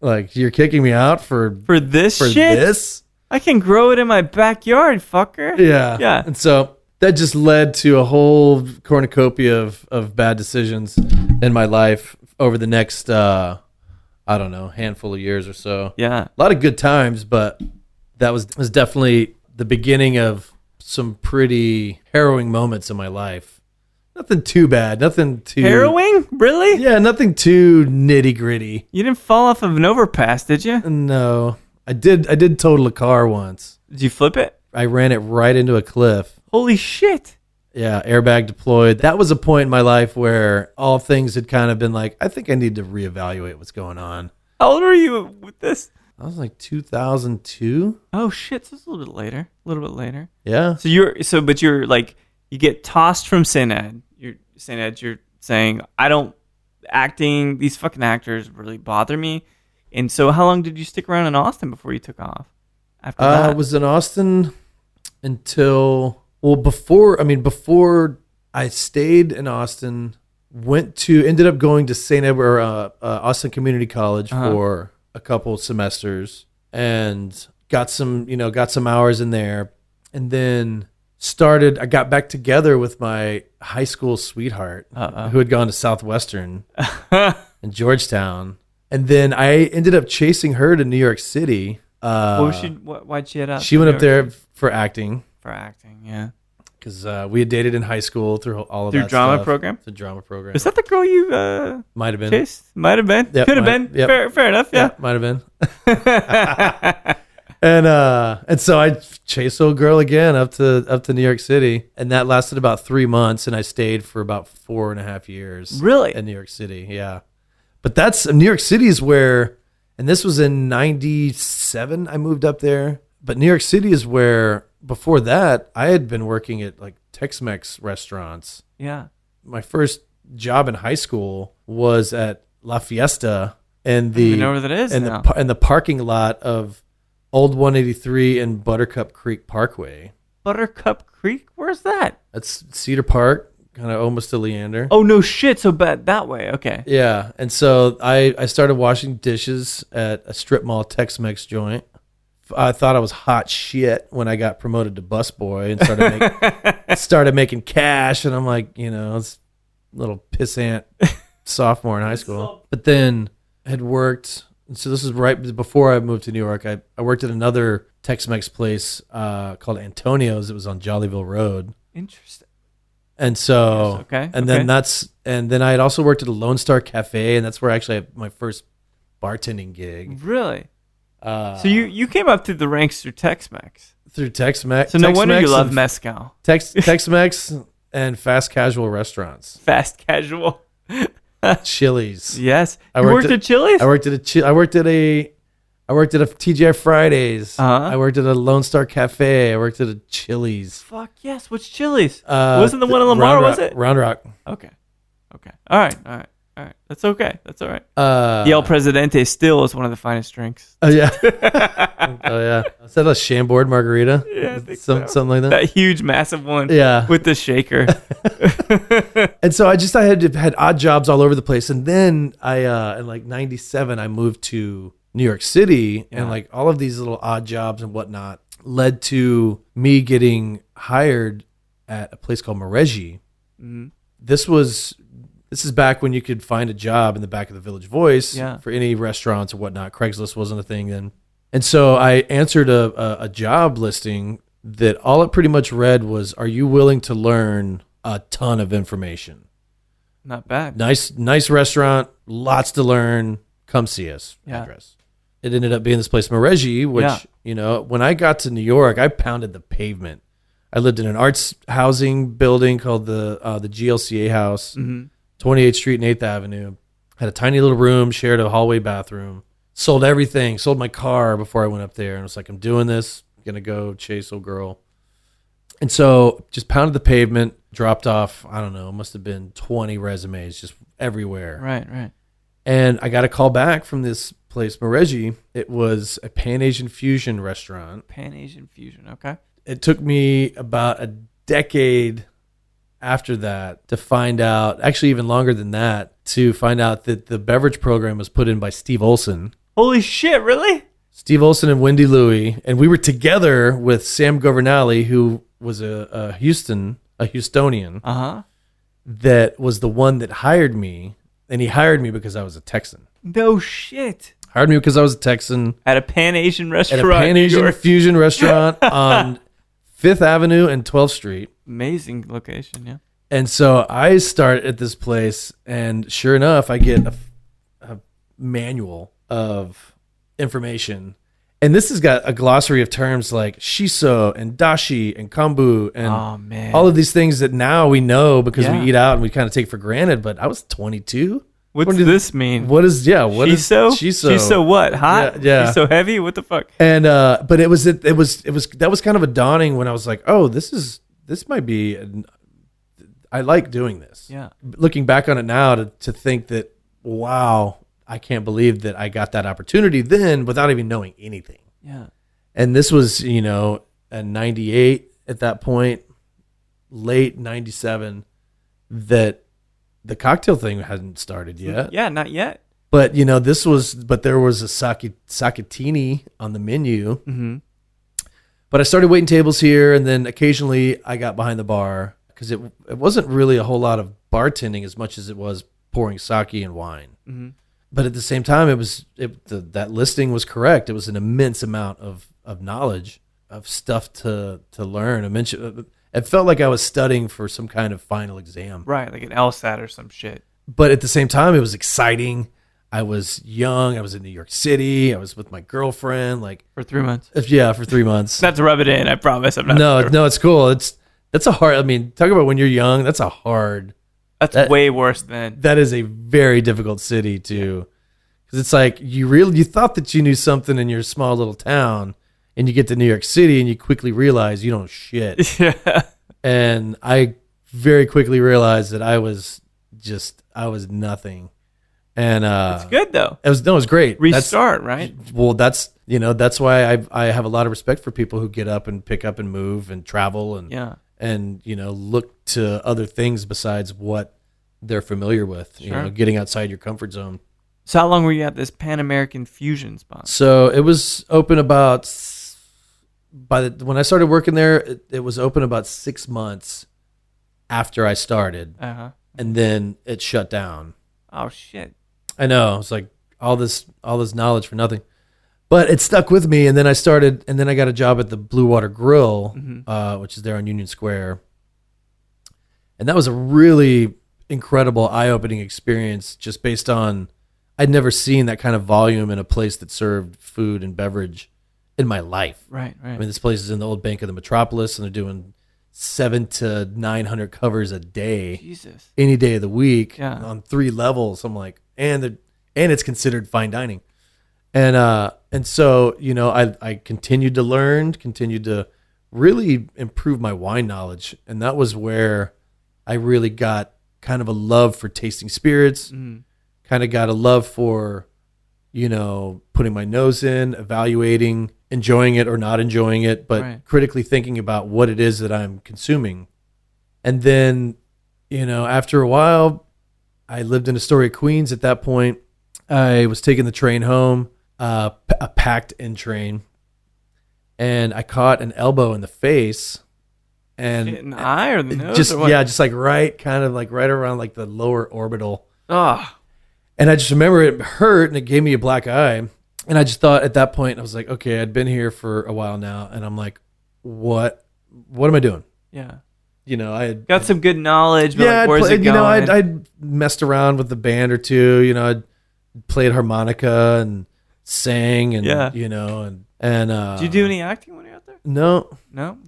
Like, you're kicking me out for this shit? I can grow it in my backyard, fucker. Yeah. And so that just led to a whole cornucopia of bad decisions in my life over the next handful of years or so. Yeah. A lot of good times, but that was definitely the beginning of some pretty harrowing moments in my life. Nothing too bad. Nothing too... Harrowing? Really? Yeah, nothing too nitty-gritty. You didn't fall off of an overpass, did you? No. I did total a car once. Did you flip it? I ran it right into a cliff. Holy shit. Yeah, airbag deployed. That was a point in my life where all things had kind of been like, I think I need to reevaluate what's going on. How old are you with this? I was like 2002. Oh shit, so it's a little bit later. A little bit later. Yeah. But you're like, you get tossed from St. Ed. You're saying, these fucking actors really bother me. And so how long did you stick around in Austin before you took off? After that? I was in Austin until, before I stayed in Austin, ended up going to St. Edward, Austin Community College for a couple semesters and got some hours in there. And then I got back together with my high school sweetheart who had gone to Southwestern in Georgetown. And then I ended up chasing her to New York City. Why'd she head out? She went up there for acting. For acting, yeah. Because we had dated in high school through all of that drama stuff. program? The drama program. Is that the girl you might have been chased? Might have been. Yep, could have been. Yep. Fair enough. Yeah. Might have been. and so I chased old girl again up to New York City, and that lasted about 3 months, and I stayed for about 4.5 years. Really? In New York City, yeah. But New York City is where, and this was in '97. I moved up there, but New York City is where. Before that, I had been working at like Tex-Mex restaurants. Yeah. My first job in high school was at La Fiesta and I don't even know where that is in the parking lot of Old 183 and Buttercup Creek Parkway. Buttercup Creek? Where's that? That's Cedar Park, kind of almost to Leander. Oh, no shit. So bad that way. Okay. Yeah. And so I started washing dishes at a strip mall Tex-Mex joint. I thought I was hot shit when I got promoted to busboy and started making cash. And I'm like, it's a little pissant sophomore in high school. But then I had worked. So this is right before I moved to New York. I worked at another Tex-Mex place called Antonio's. It was on Jollyville Road. Interesting. And so, then I had also worked at a Lone Star Cafe, and that's where actually I had my first bartending gig. Really? So you came up through the ranks through Tex-Mex. Through Tex-Mex. So no wonder you love Mezcal. Tex-Mex and fast casual restaurants. Fast casual. Chili's. Yes. You worked at Chili's? I worked at a TGI Fridays. I worked at a Lone Star Cafe. I worked at a Chili's. Fuck yes. What's Chili's? Wasn't the one in Lamar, was it? Round Rock. Okay. All right. That's okay. That's all right. The El Presidente still is one of the finest drinks. Oh, yeah. Is that a Chambord margarita? Yeah, I think something like that. That huge, massive one. Yeah. With the shaker. And so I had odd jobs all over the place. And then in like 97, I moved to New York City. Yeah. And like all of these little odd jobs and whatnot led to me getting hired at a place called Meregi. Mm-hmm. This is back when you could find a job in the back of the Village Voice for any restaurants or whatnot. Craigslist wasn't a thing then. And so I answered a job listing that all it pretty much read was, are you willing to learn a ton of information? Not bad. Nice restaurant, lots to learn. Come see us. Yeah. Address. It ended up being this place, Meregi, which, when I got to New York, I pounded the pavement. I lived in an arts housing building called the GLCA House. Mm-hmm. 28th Street and 8th Avenue. Had a tiny little room, shared a hallway bathroom. Sold everything. Sold my car before I went up there. And I was like, I'm doing this. I'm going to go chase old girl. And so just pounded the pavement, dropped off, I don't know, must have been 20 resumes just everywhere. Right. And I got a call back from this place, Meregi. It was a Pan-Asian fusion restaurant. Pan-Asian fusion, okay. It took me about a decade after that to find out, actually even longer than that, to find out that the beverage program was put in by Steve Olson. Holy shit, really? Steve Olson and Wendy Louie. And we were together with Sam Governale, who was a Houstonian, that was the one that hired me. And he hired me because I was a Texan. No shit. Hired me because I was a Texan. At a Pan-Asian restaurant. At a Pan-Asian fusion restaurant on 5th Avenue and 12th Street. Amazing location, yeah. And so I start at this place, and sure enough, I get a manual of information. And this has got a glossary of terms like shiso and dashi and kombu and all of these things that now we know because we eat out and we kind of take for granted. But I was 22. What's this mean? What is shiso? Shiso what? Hot? Yeah. Shiso heavy? What the fuck? And but it was that was kind of a dawning when I was like, oh, this might be I like doing this. Yeah. Looking back on it now to think that, wow, I can't believe that I got that opportunity then without even knowing anything. Yeah. And this was, a 98 at that point, late 97, that the cocktail thing hadn't started yet. Yeah, not yet. But, there was a sakatini on the menu. Mm-hmm. But I started waiting tables here, and then occasionally I got behind the bar because it wasn't really a whole lot of bartending as much as it was pouring sake and wine. Mm-hmm. But at the same time, that listing was correct. It was an immense amount of knowledge, of stuff to learn. It felt like I was studying for some kind of final exam. Right, like an LSAT or some shit. But at the same time, it was exciting. I was young. I was in New York City. I was with my girlfriend. For 3 months? Yeah, for 3 months. Not to rub it in, I promise. I'm not. No, it's cool. That's a hard, talk about when you're young. That's That's way worse than. That is a very difficult city to, because it's like you thought that you knew something in your small little town, and you get to New York City and you quickly realize you don't shit. Yeah. And I very quickly realized that I was nothing. And it's good though. It was great. Restart, right? Well, that's why I have a lot of respect for people who get up and pick up and move and travel and look to other things besides what they're familiar with. Sure. Getting outside your comfort zone. So how long were you at this Pan American Fusion spot? So it was open when I started working there, it was open about 6 months after I started. Uh-huh. And then it shut down. Oh shit. I know. It's like all this knowledge for nothing. But it stuck with me, and then I got a job at the Blue Water Grill, mm-hmm. Which is there on Union Square. And that was a really incredible, eye-opening experience just based on I'd never seen that kind of volume in a place that served food and beverage in my life. Right. This place is in the old Bank of the Metropolis, and they're doing 700 to 900 covers a day. Jesus. Any day of the week, yeah. On 3 levels. I'm like, and it's considered fine dining. And so, I continued to learn, continued to really improve my wine knowledge. And that was where I really got kind of a love for tasting spirits, kind of got a love for, putting my nose in, evaluating, enjoying it or not enjoying it, but critically thinking about what it is that I'm consuming. And then, after a while, I lived in Astoria, Queens at that point. I was taking the train home, a packed-in train, and I caught an elbow in the face. And in the eye or the nose? Just or kind of right around like the lower orbital. Oh. And I just remember it hurt, and it gave me a black eye. And I just thought at that point, I was like, okay, I'd been here for a while now, and I'm like, what am I doing? Yeah. I had got some good knowledge, but where's it going? I'd messed around with the band or two. I'd played harmonica and sang, and Did you do any acting when you were out there? No,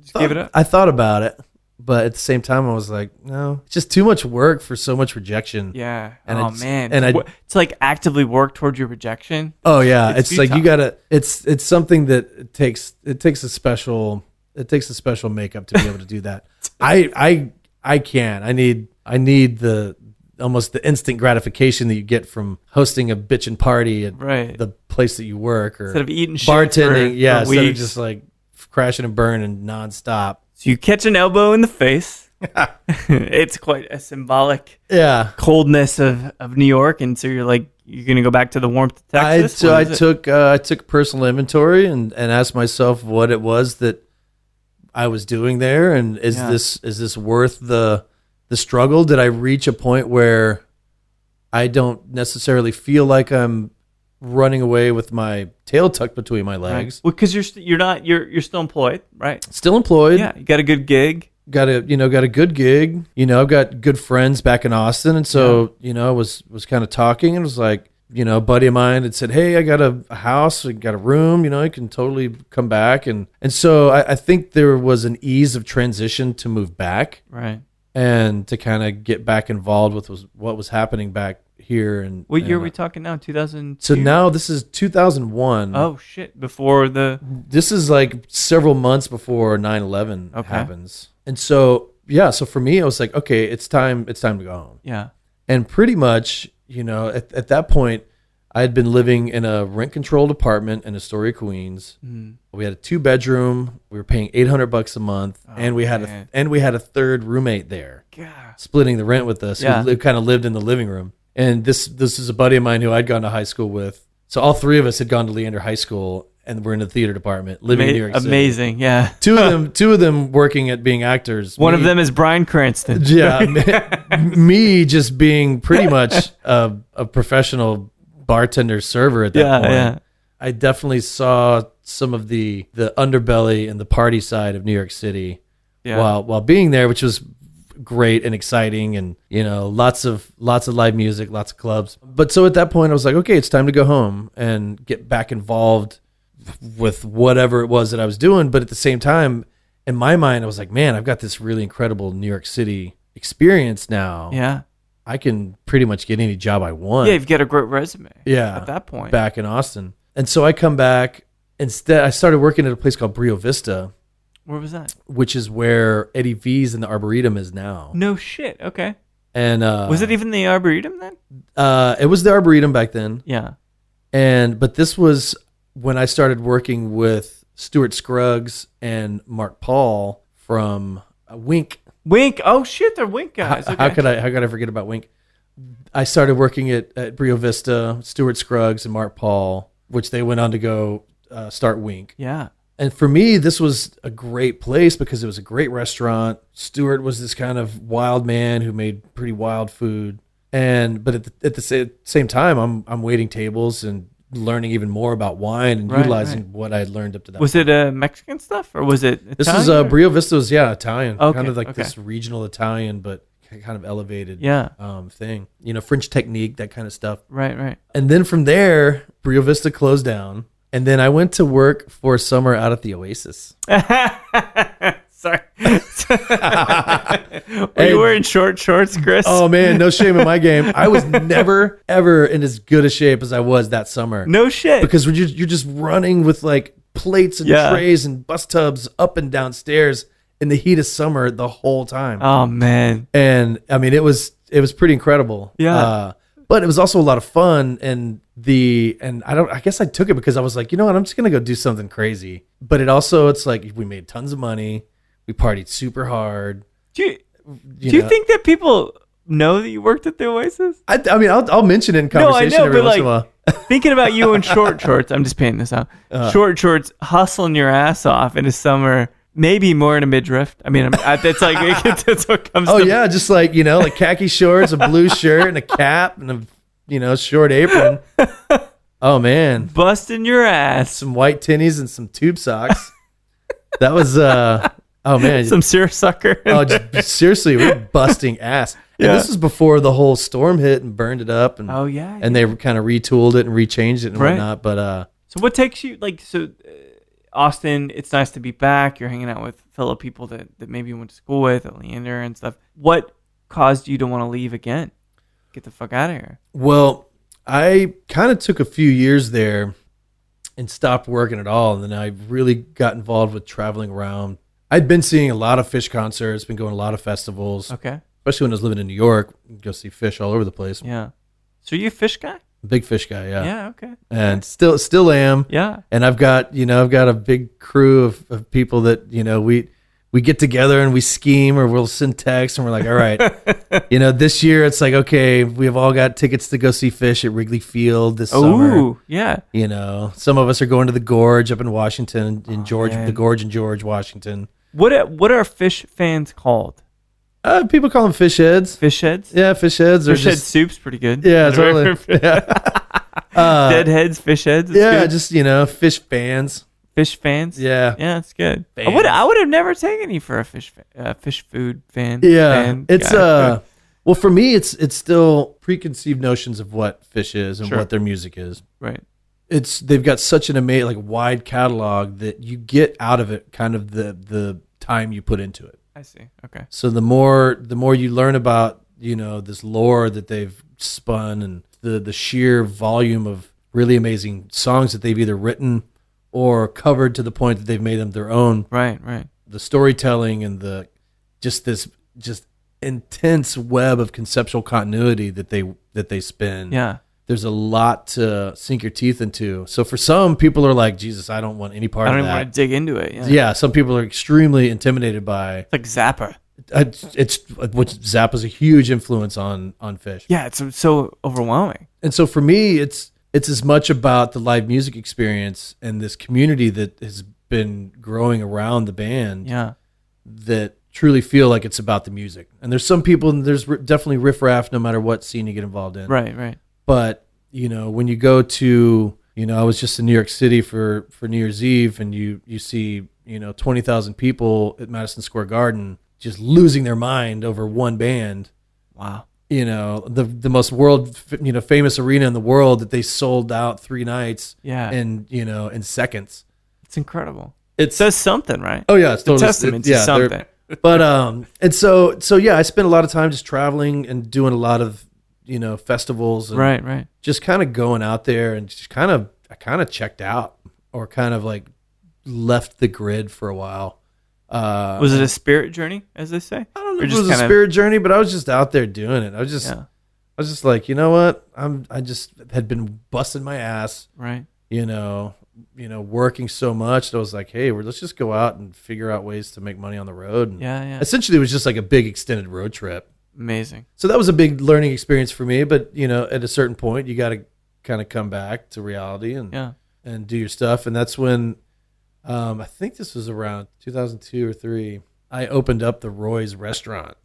just give it up. I thought about it, but at the same time, I was like, no, it's just too much work for so much rejection. Yeah. And man, and to like actively work towards your rejection. Oh yeah, it's like you gotta. It's something that it takes a special makeup to be able to do that. I can't. I need the almost the instant gratification that you get from hosting a bitchin' party at the place that you work, or instead of eating bartending. For instead of just like crashing and burning nonstop. So you catch an elbow in the face. It's quite a symbolic coldness of New York, and so you're gonna go back to the warmth of Texas. I took personal inventory and asked myself what it was that I was doing there, and is this worth the struggle? Did I reach a point where I don't necessarily feel like I'm running away with my tail tucked between my legs? Right. Well, because you're still employed, right? Still employed. Yeah, you got a good gig. Got a good gig. I've got good friends back in Austin, and so I was kind of talking, and it was like, a buddy of mine had said, hey, I got a house, I got a room, you can totally come back. And so I think there was an ease of transition to move back. Right. And to kind of get back involved with what was happening back here. And what year are we talking now? 2002? So now this is 2001. Oh, shit. Before This is like several months before 9/11 happens. And so, so for me, I was like, okay, it's time to go home. Yeah. And pretty much, at that point, I had been living in a rent-controlled apartment in Astoria, Queens. Mm. We had a 2-bedroom. We were paying $800 a month, and we had a third roommate there, splitting the rent with us. Who kind of lived in the living room. And this is a buddy of mine who I'd gone to high school with. So all three of us had gone to Leander High School, and we're in the theater department, living in New York City. Amazing, yeah. Two of them working at being actors. One of them is Bryan Cranston. Yeah, me just being pretty much a professional bartender server at that point. Yeah. I definitely saw some of the underbelly and the party side of New York City while being there, which was great and exciting, and lots of live music, lots of clubs. But so at that point I was like, okay, it's time to go home and get back involved with whatever it was that I was doing. But at the same time, in my mind, I was like, man, I've got this really incredible New York City experience now. Yeah. I can pretty much get any job I want. Yeah, you've got a great resume. Yeah, at that point, back in Austin, and so I come back. Instead, I started working at a place called Brio Vista. Where was that? Which is where Eddie V's and the Arboretum is now. No shit. Okay. And was it even the Arboretum then? It was the Arboretum back then. Yeah. But this was when I started working with Stuart Scruggs and Mark Paul from Wink. Wink. Oh shit, they're Wink guys. Okay. How could I forget about Wink? I started working at Brio Vista, Stuart Scruggs and Mark Paul, which they went on to go start Wink. Yeah. And for me, this was a great place because it was a great restaurant. Stuart was this kind of wild man who made pretty wild food. But at the same time, I'm waiting tables and learning even more about wine and utilizing what I had learned up to that point. Was it Mexican stuff or was it Italian? This was Brio Vista was Italian. Okay, kind of like this regional Italian, but kind of elevated thing. French technique, that kind of stuff. Right. And then from there, Brio Vista closed down. And then I went to work for a summer out at the Oasis. Sorry. Were you wearing short shorts, Chris? Oh, man, no shame in my game. I was never, ever in as good a shape as I was that summer. No shit. Because you're just running with like plates and trays and bus tubs up and down stairs in the heat of summer the whole time. Oh, man. And I mean, it was pretty incredible. Yeah. But it was also a lot of fun, and I guess I took it because I was like, you know what, I'm just gonna go do something crazy. But it's like we made tons of money, we partied super hard. Do you think that people know that you worked at the Oasis? I mean, I'll mention it in conversation every once in a while. Thinking about you in short shorts, I'm just painting this out. Short shorts, hustling your ass off in the summer. Maybe more in a midriff. I mean, that's like that's what comes. Oh yeah, just like like khaki shorts, a blue shirt, and a cap, and a short apron. Oh man, busting your ass. Some white tinnies and some tube socks. That was oh man, some seersucker. Oh, seriously, we're busting ass. And this was before the whole storm hit and burned it up. And and they kind of retooled it and rechanged it and whatnot. But so what takes you Austin, it's nice to be back. You're hanging out with fellow people that maybe you went to school with at Leander and stuff. What caused you to want to leave again? Get the fuck out of here. Well, I kind of took a few years there and stopped working at all. And then I really got involved with traveling around. I'd been seeing a lot of Phish concerts, been going to a lot of festivals. Okay. Especially when I was living in New York. Go see Phish all over the place. Yeah. So are you a Phish guy? Big Phish guy, yeah. Yeah, okay. And still am. Yeah. And I've got a big crew of people that, we get together and we scheme, or we'll send texts and we're like, all right, this year it's like, okay, we've all got tickets to go see Phish at Wrigley Field this summer. Ooh, yeah. Some of us are going to the Gorge up in Washington, the Gorge in George, Washington. What are Phish fans called? People call them fish heads. Fish heads? Yeah, fish heads. Fish head soup's pretty good. Yeah, totally. Deadheads, fish heads. Yeah, good. Just, fish fans. Fish fans? Yeah. Yeah, it's good. I would have never taken you for a fish food fan. Yeah. It's well, for me it's still preconceived notions of what Phish is and what their music is. Right. They've got such an amazing wide catalog that you get out of it kind of the time you put into it. I see. Okay. So the more you learn about, this lore that they've spun, and the sheer volume of really amazing songs that they've either written or covered to the point that they've made them their own. Right. The storytelling and this intense web of conceptual continuity that they spin. Yeah. There's a lot to sink your teeth into. So for some people are like, Jesus, I don't want any part of that. I don't even want to dig into it. Yeah. Some people are extremely intimidated by. It's like Zappa. Which Zappa's a huge influence on Phish. Yeah, it's so overwhelming. And so for me, it's as much about the live music experience and this community that has been growing around the band. Yeah. That truly feel like it's about the music. And there's some people, and there's definitely riffraff no matter what scene you get involved in. Right. But, when you go to, I was just in New York City for New Year's Eve, and you see, 20,000 people at Madison Square Garden just losing their mind over one band. Wow. The most famous arena in the world that they sold out 3 nights. Yeah. In seconds. It's incredible. It says something, right? Oh yeah, it's a testament to something. But and so yeah, I spent a lot of time just traveling and doing a lot of festivals. And right. Just kind of going out there and just I kind of checked out, or kind of like left the grid for a while. Was it a spirit journey, as they say? I don't know if it was a spirit journey, but I was just out there doing it. I was just like, you know what? I just had been busting my ass. Right. Working so much that I was like, hey, let's just go out and figure out ways to make money on the road. And yeah. Essentially, it was just like a big extended road trip. Amazing. So that was a big learning experience for me. But, at a certain point, you got to kind of come back to reality and do your stuff. And that's when, I think this was around 2002 or 3, I opened up the Roy's restaurant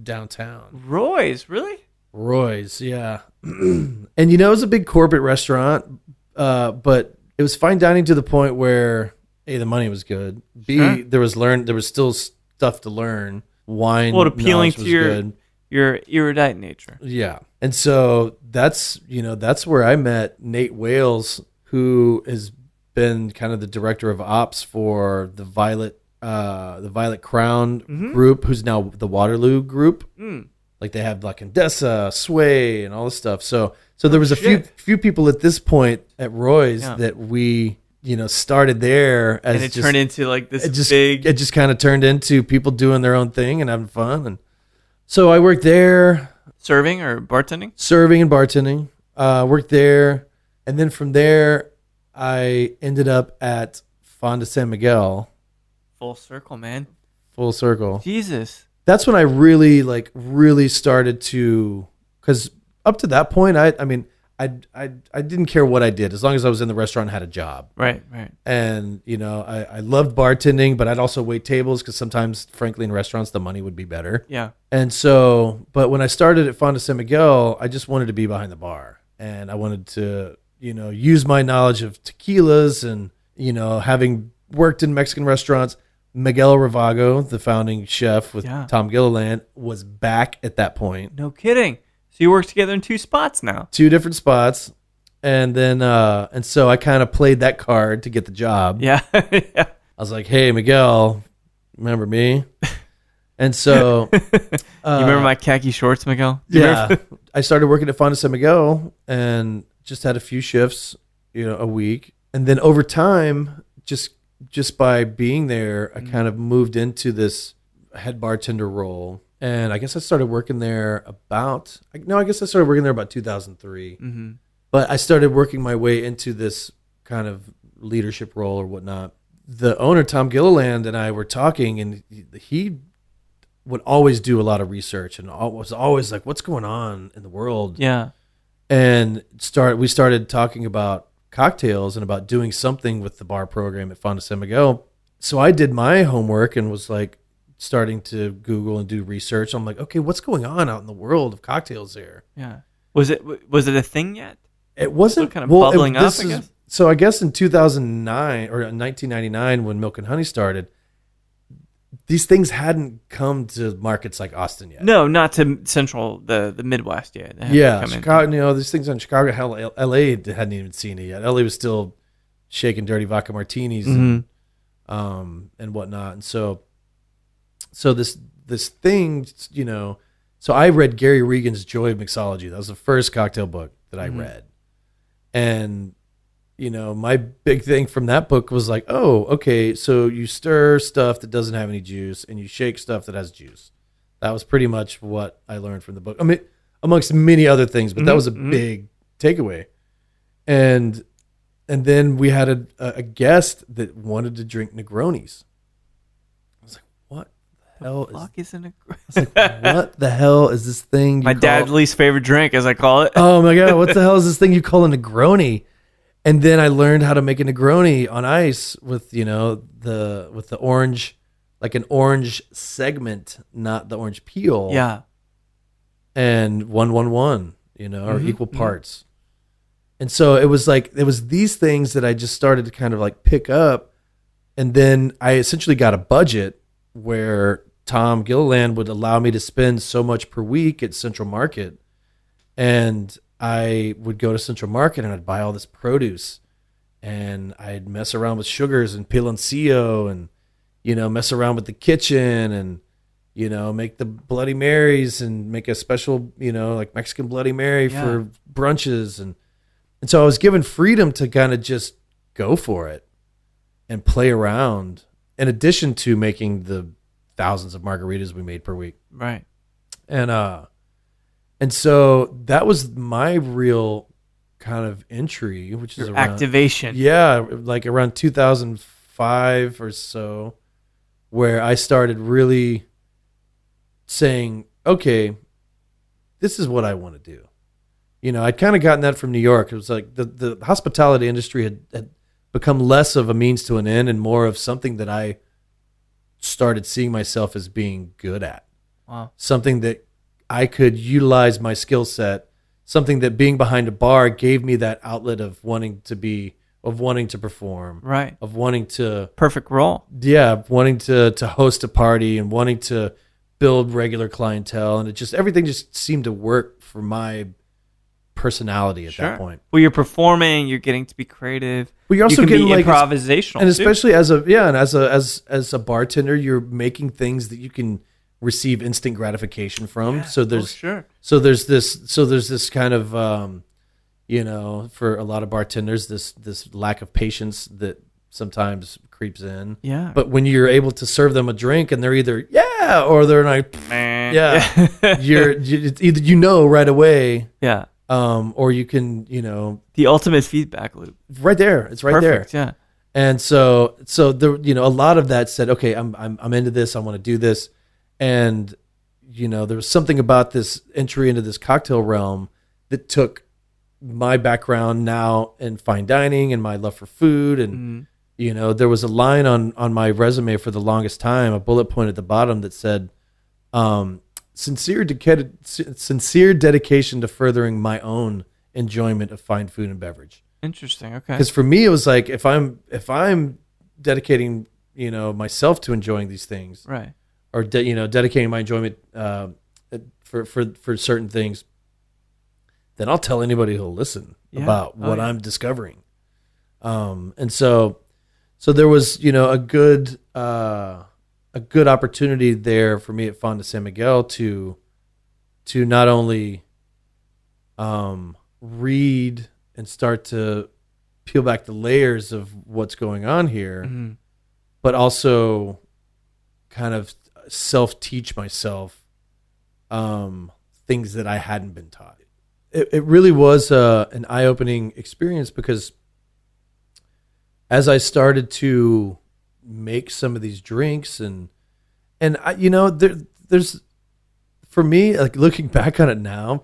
downtown. Roy's, really? Roy's, yeah. And, it was a big corporate restaurant, but it was fine dining to the point where A, the money was good. B, sure. there was still stuff to learn. Wine, appealing to good. your erudite nature. Yeah. And so that's where I met Nate Wales, who has been kind of the director of ops for the Violet Crown group, who's now the Waterloo group. Like they have La Condesa, Sway, and all this stuff. So there was a few people at this point at Roy's that we started there, as and it turned into like this big. It just kind of turned into people doing their own thing and having fun. And so I worked there, serving or bartending. Serving and bartending. Worked there, and then from there, I ended up at Fonda San Miguel. Full circle, man. Full circle. Jesus. That's when I really started to, because up to that point, I didn't care what I did as long as I was in the restaurant and had a job. Right. And, I loved bartending, but I'd also wait tables because sometimes, frankly, in restaurants, the money would be better. Yeah. And so, but when I started at Fonda San Miguel, I just wanted to be behind the bar. And I wanted to, use my knowledge of tequilas and, having worked in Mexican restaurants. Miguel Ravago, the founding chef with Tom Gilliland, was back at that point. No kidding. So you work together in 2 spots now. 2 different spots. And then, and so I kind of played that card to get the job. Yeah. I was like, hey, Miguel, remember me? And so. You remember my khaki shorts, Miguel? Yeah. I started working at Fonda San Miguel and just had a few shifts, a week. And then over time, just by being there, I kind of moved into this head bartender role. And I guess I started working there about 2003. Mm-hmm. But I started working my way into this kind of leadership role or whatnot. The owner, Tom Gilliland, and I were talking, and he would always do a lot of research and was always like, what's going on in the world? Yeah. And we started talking about cocktails and about doing something with the bar program at Fonda San Miguel. So I did my homework and was like starting to Google and do research. I'm like, okay, what's going on out in the world of cocktails there? Yeah. Was it a thing yet? It wasn't kind of bubbling up, I guess. So I guess in 2009 or 1999 when Milk and Honey started, these things hadn't come to markets like Austin yet. No, not to the Midwest yet. Yeah, Chicago. These things in Chicago, hell, L.A. hadn't even seen it yet. L.A. was still shaking dirty vodka martinis and whatnot. And so this thing, So I read Gary Regan's Joy of Mixology. That was the first cocktail book that I read. And, you know, my big thing from that book was like, oh, okay, so you stir stuff that doesn't have any juice and you shake stuff that has juice. That was pretty much what I learned from the book. I mean, amongst many other things, but that was a big takeaway. And then we had a guest that wanted to drink Negronis. I was like, what the hell is a Negroni? I was like, what the hell is this thing? My dad's least favorite drink, as I call it. Oh my God, what the hell is this thing you call a Negroni? And then I learned how to make a Negroni on ice with, you know, with the orange, like an orange segment, not the orange peel. Yeah. And 1-1-1, you know, or equal parts. And so it was these things that I just started to kind of like pick up. And then I essentially got a budget where Tom Gilliland would allow me to spend so much per week at Central Market. And I would go to Central Market and I'd buy all this produce. And I'd mess around with sugars and piloncillo and, you know, mess around with the kitchen and, you know, make the Bloody Marys and make a special, you know, like Mexican Bloody Mary for brunches. And so I was given freedom to kind of just go for it and play around in addition to making the thousands of margaritas we made per week. Right. And so that was my real kind of entry, which is around activation. Yeah. Like around 2005 or so, where I started really saying, okay, this is what I want to do. You know, I'd kind of gotten that from New York. It was like the hospitality industry had become less of a means to an end and more of something that I started seeing myself as being good at. Wow. Something that I could utilize my skill set, something that being behind a bar gave me that outlet of wanting to perform. Right. Of wanting to... Perfect role. Yeah, wanting to host a party and wanting to build regular clientele. And everything just seemed to work for my personality at that point. Well, you're performing, you're getting to be creative. Well, you're also getting like improvisational, and especially as a bartender, you're making things that you can receive instant gratification from. Yeah. So there's this kind of you know, for a lot of bartenders, this lack of patience that sometimes creeps in. Yeah. But when you're able to serve them a drink and they're either or they're like yeah, you're either right away. Yeah. Or you can, you know, the ultimate feedback loop. Right there. It's right Perfect, there. Yeah. And so there, you know, a lot of that said, okay, I'm into this. I want to do this. And, you know, there was something about this entry into this cocktail realm that took my background now in fine dining and my love for food. And, you know, there was a line on my resume for the longest time, a bullet point at the bottom that said, sincere dedication to furthering my own enjoyment of fine food and beverage. Interesting. Okay. Because for me, it was like if I'm dedicating, you know, myself to enjoying these things, right, or you know, dedicating my enjoyment for certain things, then I'll tell anybody who'll listen about what I'm discovering. And so there was, you know, a good opportunity there for me at Fonda San Miguel to not only read and start to peel back the layers of what's going on here, but also kind of self-teach myself things that I hadn't been taught. It really was an eye-opening experience because as I started to make some of these drinks and I, you know, there's for me, like looking back on it now,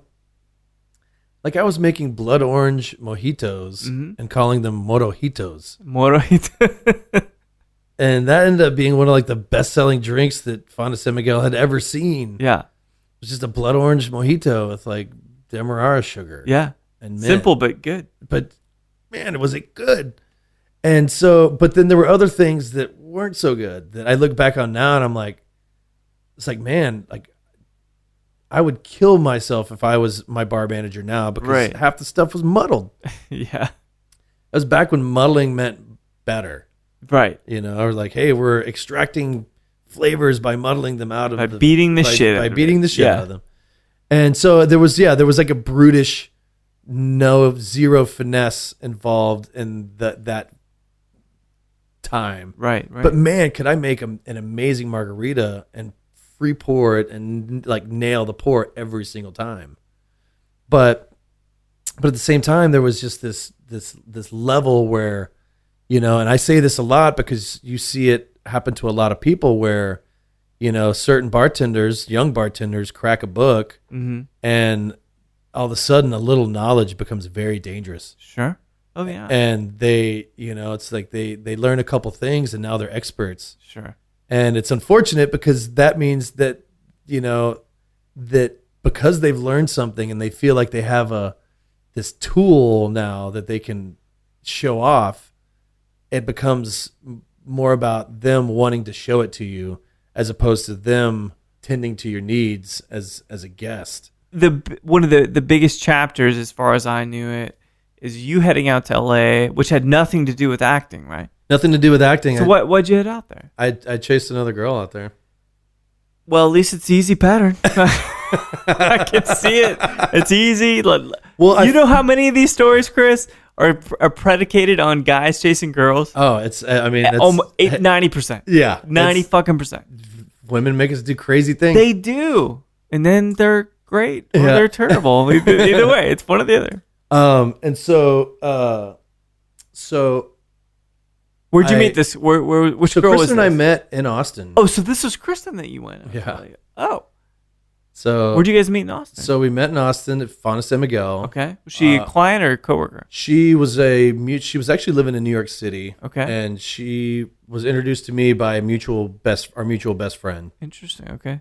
like I was making blood orange mojitos and calling them morojitos. And that ended up being one of like the best-selling drinks that Fonda San Miguel had ever seen. Yeah. It was just a blood orange mojito with like demerara sugar. Yeah. And mint. Simple but good. But man, was it good. And so, but then there were other things that weren't so good that I look back on now and I'm like, it's like, man, like I would kill myself if I was my bar manager now because half the stuff was muddled. Yeah. That was back when muddling meant better. Right. You know, or like, hey, we're extracting flavors by muddling them out of beating the shit out of them. And so there was like a brutish, zero finesse involved in that time. Right. But man, could I make an amazing margarita and free pour it and like nail the pour every single time. But at the same time, there was just this level where, and I say this a lot because you see it happen to a lot of people where, certain bartenders, young bartenders, crack a book, and all of a sudden a little knowledge becomes very dangerous. Sure. Oh yeah. And they, it's like they learn a couple things and now they're experts. Sure. And it's unfortunate because that means that, that because they've learned something and they feel like they have this tool now that they can show off, it becomes more about them wanting to show it to you as opposed to them tending to your needs as a guest. One of the biggest chapters, as far as I knew it, is you heading out to LA, which had nothing to do with acting, right? Nothing to do with acting. So why'd you head out there? I chased another girl out there. Well, at least it's easy pattern. I can see it. It's easy. Well, you know how many of these stories, Chris, are predicated on guys chasing girls? Oh, it's 90%. Yeah, 90% Women make us do crazy things. They do, and then they're great or they're terrible. Either way, it's one or the other. And so where'd you meet this? Which girl was this? Kristen and I met in Austin. Oh, so this was Kristen that you went. Yeah. Oh. So where'd you guys meet in Austin? So we met in Austin at San Miguel. Okay. Was she a client or a coworker? She was actually living in New York City. Okay. And she was introduced to me by our mutual best friend. Interesting. Okay.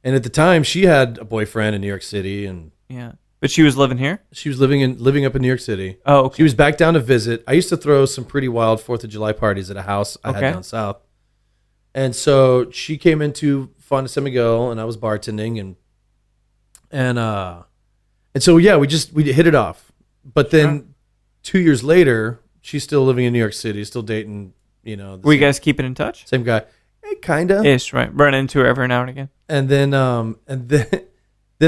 And at the time, she had a boyfriend in New York City, and yeah. But she was living here? She was living up in New York City. Oh, okay. She was back down to visit. I used to throw some pretty wild 4th of July parties at a house I had down south. And so she came into Fonda San Miguel, and I was bartending, and so yeah, we hit it off. But then 2 years later, she's still living in New York City, still dating, Were you guys keeping in touch? Same guy. Kinda. Ish, right. Run into her every now and again. And then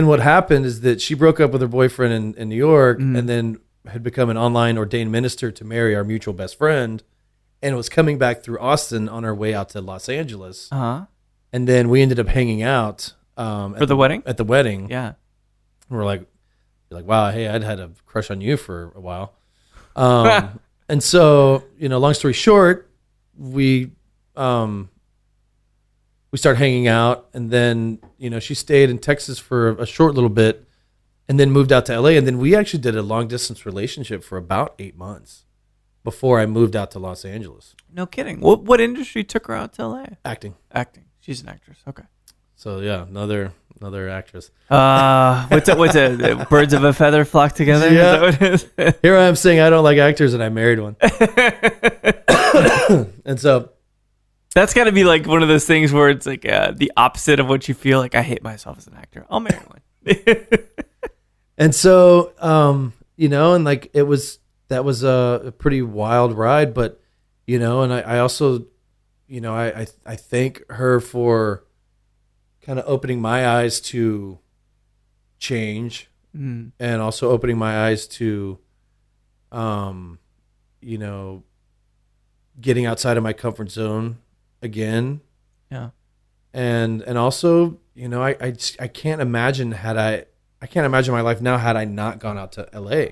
what happened is that she broke up with her boyfriend in New York, and then had become an online ordained minister to marry our mutual best friend, and was coming back through Austin on her way out to Los Angeles. Uh-huh. And then we ended up hanging out for the wedding. At the wedding, yeah. And we're like, wow, hey, I'd had a crush on you for a while. And so, long story short, we started hanging out, and then, she stayed in Texas for a short little bit and then moved out to LA. And then we actually did a long distance relationship for about 8 months before I moved out to Los Angeles. No kidding. What industry took her out to LA? Acting. She's an actress. Okay. So yeah, another actress. What's it? Birds of a feather flock together? Yeah. Is that what it is? Here I am saying I don't like actors, and I married one. And so that's got to be like one of those things where it's like the opposite of what you feel like. I hate myself as an actor. I'll marry one. And so, and like that was a pretty wild ride, but, and I also, I thank her for kind of opening my eyes to change, and also opening my eyes to, getting outside of my comfort zone again. Yeah. And also, I can't imagine my life now had I not gone out to LA.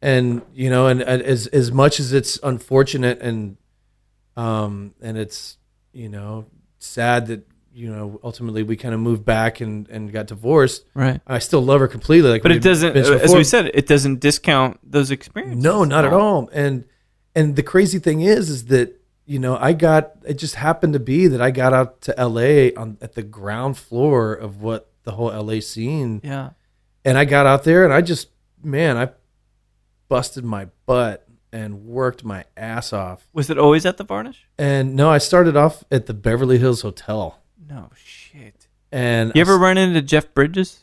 And, and as much as it's unfortunate and it's, sad that, ultimately we kind of moved back and got divorced. Right. I still love her completely. But it doesn't, as we said, it doesn't discount those experiences. No, not at all. And the crazy thing is that, it just happened to be that I got out to LA at the ground floor of what the whole LA scene. Yeah. And I got out there and I busted my butt and worked my ass off. Was it always at the Varnish? And no, I started off at the Beverly Hills Hotel. No shit. And you ever run into Jeff Bridges?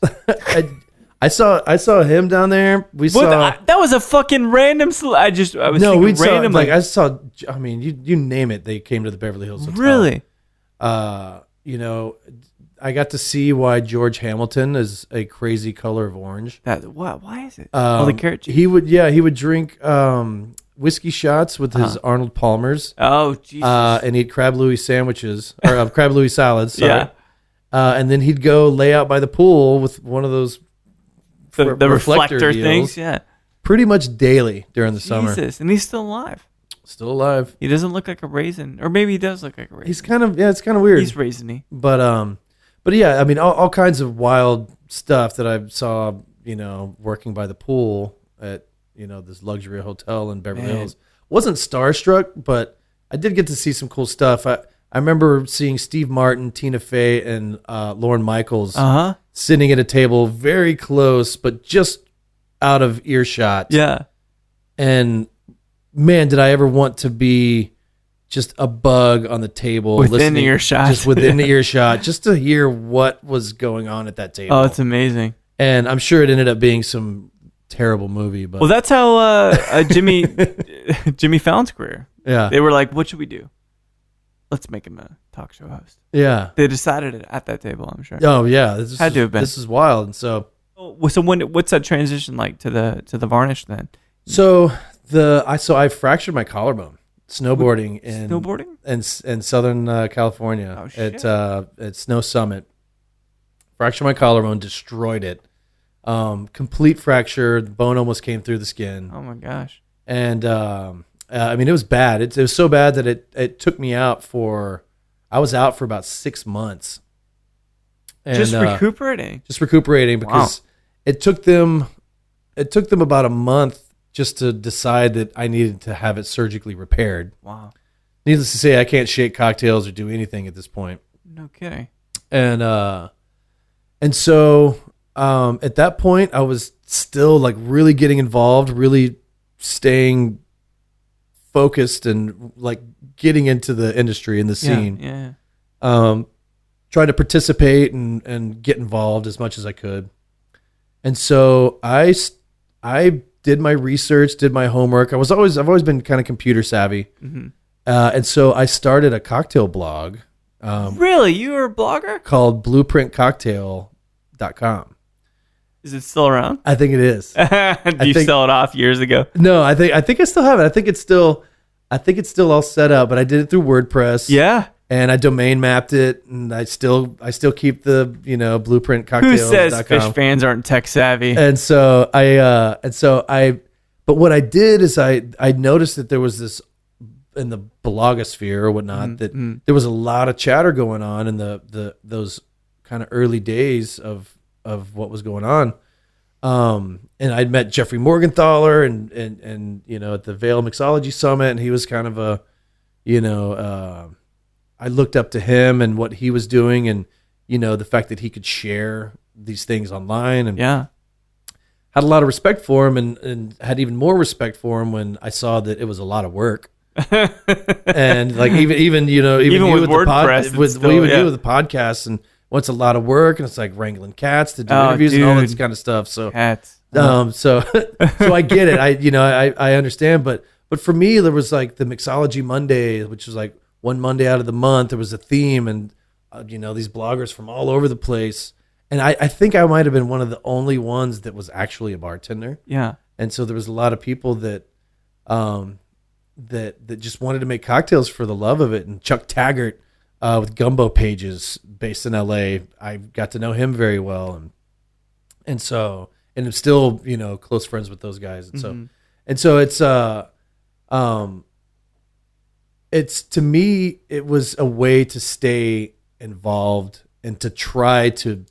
I saw him down there. That was a fucking random. Random. Like I saw. I mean, you name it. They came to the Beverly Hills Hotel. Really? I I got to see why George Hamilton is a crazy color of orange. Why is it? The carrot juice. He would drink whiskey shots with his Arnold Palmers. Oh, Jesus. And eat crab Louis sandwiches or crab Louis salads. Sorry. Yeah. And then he'd go lay out by the pool with one of those the reflector things. Yeah. Pretty much daily during the summer. Jesus, and he's still alive. Still alive. He doesn't look like a raisin, or maybe he does look like a raisin. He's kind of it's kind of weird. He's raisiny. But yeah, I mean, all kinds of wild stuff that I saw, working by the pool at this luxury hotel in Beverly Hills. Wasn't starstruck, but I did get to see some cool stuff. I remember seeing Steve Martin, Tina Fey, and Lorne Michaels sitting at a table very close, but just out of earshot. Yeah. And man, did I ever want to be just a bug on the table. Within the earshot. Just within the earshot, just to hear what was going on at that table. Oh, it's amazing. And I'm sure it ended up being some terrible movie. But well, that's how Jimmy Fallon's career. Yeah. They were like, what should we do? Let's make him a talk show host. Yeah. They decided it at that table, I'm sure. Oh, yeah. Had to have been. This is wild. And so what's that transition like to the varnish then? So I fractured my collarbone snowboarding in Southern California. Oh, shit. at Snow Summit. Fractured my collarbone, destroyed it. Complete fracture. The bone almost came through the skin. Oh my gosh. And I mean, it was bad. It was so bad that it took me out I was out for about 6 months. And, just recuperating. Just recuperating because it took them about a month just to decide that I needed to have it surgically repaired. Wow. Needless to say, I can't shake cocktails or do anything at this point. No kidding. And so at that point, I was still like really getting involved, really staying focused and like getting into the industry and the scene. Yeah. Trying to participate and get involved as much as I could. And so I did my research, did my homework. I've always been kind of computer savvy. Mm-hmm. And so I started a cocktail blog. Really? You were a blogger? Called blueprintcocktail.com. Is it still around? I think it is. Did you sell it off years ago? No, I think I still have it. I think it's still all set up, but I did it through WordPress. Yeah. And I domain mapped it, and I still keep the Blueprint Cocktails. Who says Phish fans aren't tech savvy? And so but what I did is I noticed that there was this in the blogosphere or whatnot that there was a lot of chatter going on in those kind of early days of what was going on. And I'd met Jeffrey Morgenthaler and at the Vail Mixology Summit, and he was kind of I looked up to him and what he was doing, and the fact that he could share these things online, and had a lot of respect for him, and had even more respect for him when I saw that it was a lot of work. And like even you with WordPress, you with the podcast, and what's a lot of work, and it's like wrangling cats to do interviews and all this kind of stuff. So cats. So I get it. I understand, but for me there was like the Mixology Monday, which was like one Monday out of the month, there was a theme, and these bloggers from all over the place. And I think I might have been one of the only ones that was actually a bartender. Yeah. And so there was a lot of people that that just wanted to make cocktails for the love of it. And Chuck Taggart with Gumbo Pages, based in LA, I got to know him very well, and I'm still close friends with those guys. And so it's to me, it was a way to stay involved and to try to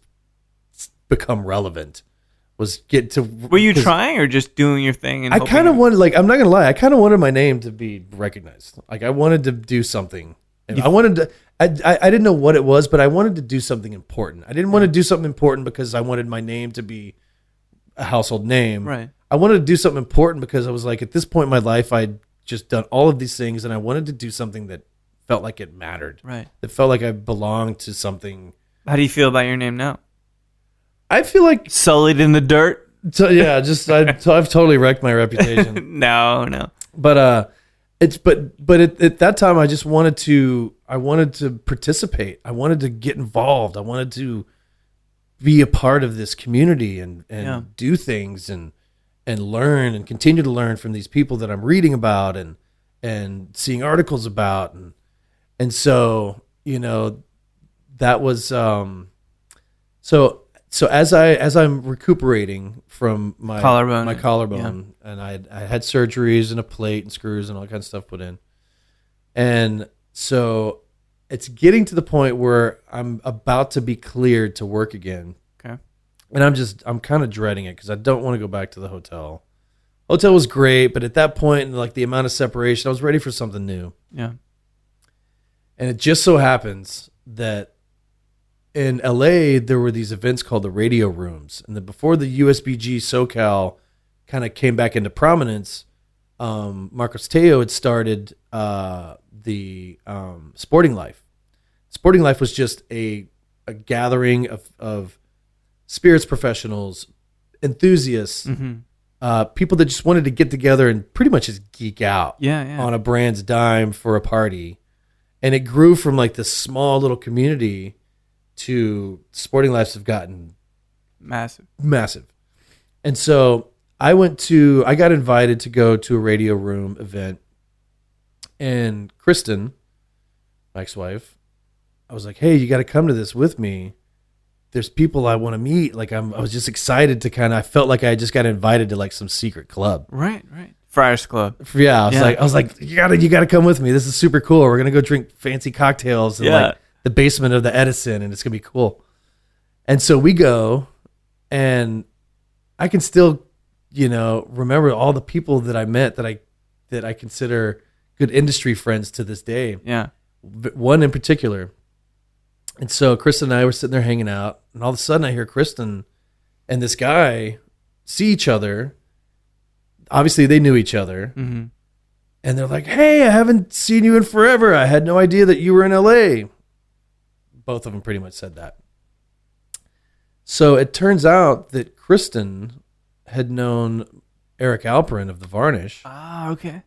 become relevant. Were you trying or just doing your thing? And I kind of wanted, I'm not gonna lie, I kind of wanted my name to be recognized. Like I wanted to do something, and I didn't know what it was, but I wanted to do something important. I didn't want to do something important because I wanted my name to be a household name. Right. I wanted to do something important because I was like, at this point in my life, I'd just done all of these things, and I wanted to do something that felt like it mattered. Right. That felt like I belonged to something. How do you feel about your name now? I feel like sullied in the dirt. So yeah, I've totally wrecked my reputation. No. But At that time I just wanted to participate. I wanted to get involved. I wanted to be a part of this community and do things and learn and continue to learn from these people that I'm reading about and seeing articles about. And so, that was, so as I'm recuperating from my collarbone, and I had surgeries and a plate and screws and all kinds of stuff put in. And so it's getting to the point where I'm about to be cleared to work again. Okay. And I'm kind of dreading it because I don't want to go back to the hotel. Hotel was great, but at that point, like the amount of separation, I was ready for something new. Yeah. And it just so happens that in LA, there were these events called the radio rooms. And then before the USBG SoCal kind of came back into prominence, Marcos Teo had started the Sporting Life. Sporting Life was just a gathering of spirits professionals, enthusiasts, people that just wanted to get together and pretty much just geek out on a brand's dime for a party. And it grew from like this small little community to Sporting Lives have gotten massive. And so I got invited to go to a radio room event, and Kristen, my ex-wife, I was like, hey, you got to come to this with me. There's people I want to meet. Like I was just excited to I felt like I just got invited to like some secret club. Right. Friars Club. Yeah. I was like, you gotta come with me. This is super cool. We're going to go drink fancy cocktails in like the basement of the Edison, and it's going to be cool. And so we go, and I can still, remember all the people that I met that I consider good industry friends to this day. Yeah. One in particular. And so Kristen and I were sitting there hanging out, and all of a sudden I hear Kristen and this guy see each other. Obviously they knew each other. Mm-hmm. And they're like, hey, I haven't seen you in forever. I had no idea that you were in LA. Both of them pretty much said that. So it turns out that Kristen had known Eric Alperin of the Varnish. Ah, okay.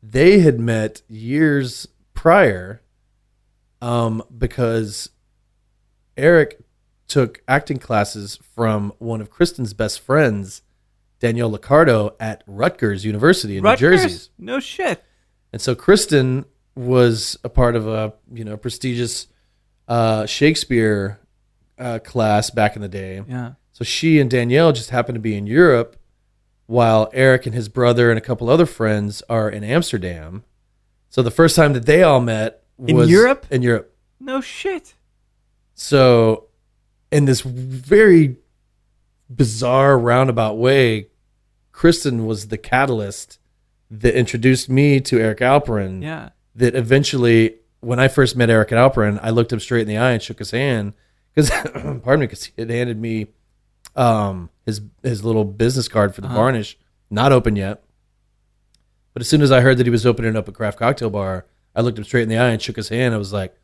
They had met years prior because Eric took acting classes from one of Kristen's best friends, Danielle Liccardo, at Rutgers University in New Jersey. No shit. And so Kristen was a part of a prestigious Shakespeare class back in the day. Yeah. So she and Danielle just happened to be in Europe, while Eric and his brother and a couple other friends are in Amsterdam. So the first time that they all met was in Europe. No shit. So in this very bizarre roundabout way, Kristen was the catalyst that introduced me to Eric Alperin. Yeah. That eventually, when I first met Eric Alperin, I looked him straight in the eye and shook his hand because, because he had handed me his little business card for the Varnish, not open yet. But as soon as I heard that he was opening up a craft cocktail bar, I looked him straight in the eye and shook his hand. I was like,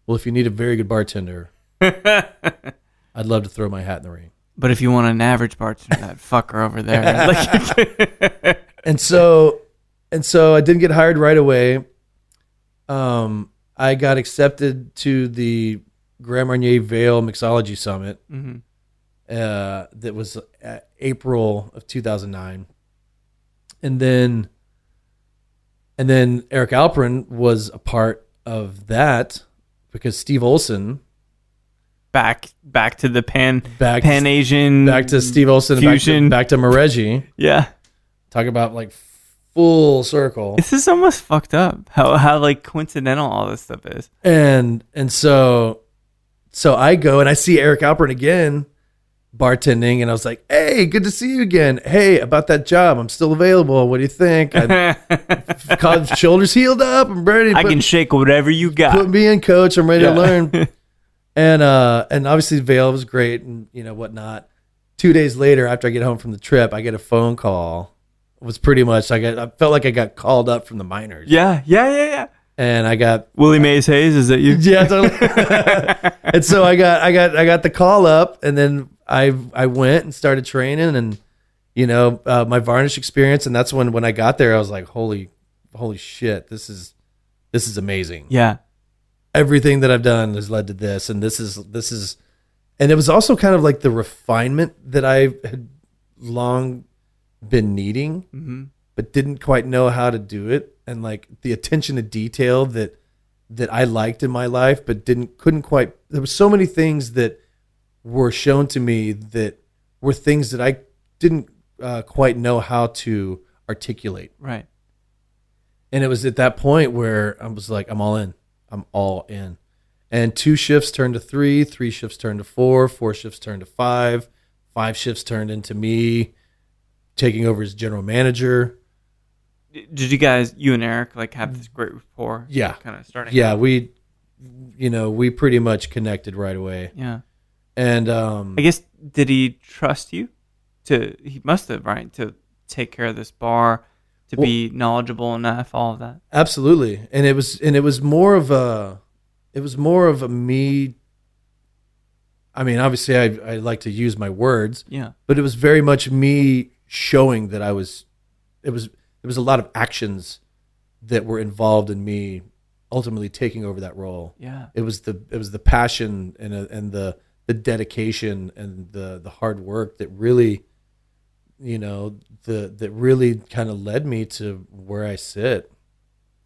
well, if you need a very good bartender, I'd love to throw my hat in the ring. But if you want an average bartender, that fucker over there. And so I didn't get hired right away. I got accepted to the Grand Marnier Vale Mixology Summit. Mm-hmm. That was April of 2009. And then Eric Alperin was a part of that because Steve Olson, back to the Pan Asian, back to Steve Olson, fusion, back to Mareggi. Yeah, talk about like full circle. This is almost fucked up. How like coincidental all this stuff is. And so I go and I see Eric Alperin again bartending, and I was like, hey, good to see you again. Hey, about that job, I'm still available. What do you think? Shoulders healed up. I'm ready. I can shake whatever you got. Put me in, coach. I'm ready to learn. And obviously Vale was great and whatnot. 2 days later, after I get home from the trip, I get a phone call. It was pretty much I felt like I got called up from the minors. Yeah. And I got Willie Mays Hayes. Is that you? Yeah, totally. And so I got the call up, and then I went and started training, and my Varnish experience, and that's when I got there, I was like, holy holy shit, this is amazing. Yeah. Everything that I've done has led to this, and this is, and it was also kind of like the refinement that I had long been needing, but didn't quite know how to do it, and like the attention to detail that I liked in my life, but couldn't quite. There were so many things that were shown to me that were things that I didn't quite know how to articulate. Right. And it was at that point where I was like, I'm all in. I'm all in. And 2 shifts turned to 3, 3 shifts turned to 4, 4 shifts turned to 5, 5 shifts turned into me taking over as general manager. Did you guys, you and Eric, like have this great rapport? Yeah. Kind of starting. Yeah, out? we pretty much connected right away. Yeah. And I guess, did he trust you? He must have, right? To take care of this bar, to be knowledgeable enough, all of that. Absolutely. And it was more of a me. I mean, obviously I like to use my words. Yeah. But it was very much me showing that there was a lot of actions that were involved in me ultimately taking over that role. Yeah. It was the passion and the dedication and the hard work that really, that really kind of led me to where I sit.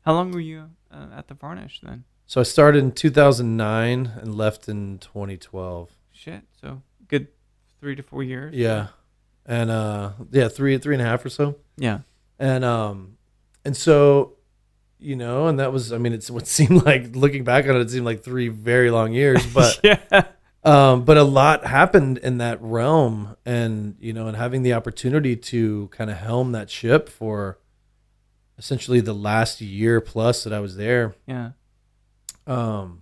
How long were you at the Varnish then? So I started in 2009 and left in 2012. Shit. So good 3 to 4 years. Yeah. And three and a half or so. Yeah. And so, and that was, I mean, it's what seemed like, looking back on it, it seemed like 3 very long years, but yeah. But a lot happened in that realm, and and having the opportunity to kind of helm that ship for essentially the last year plus that I was there. Yeah. And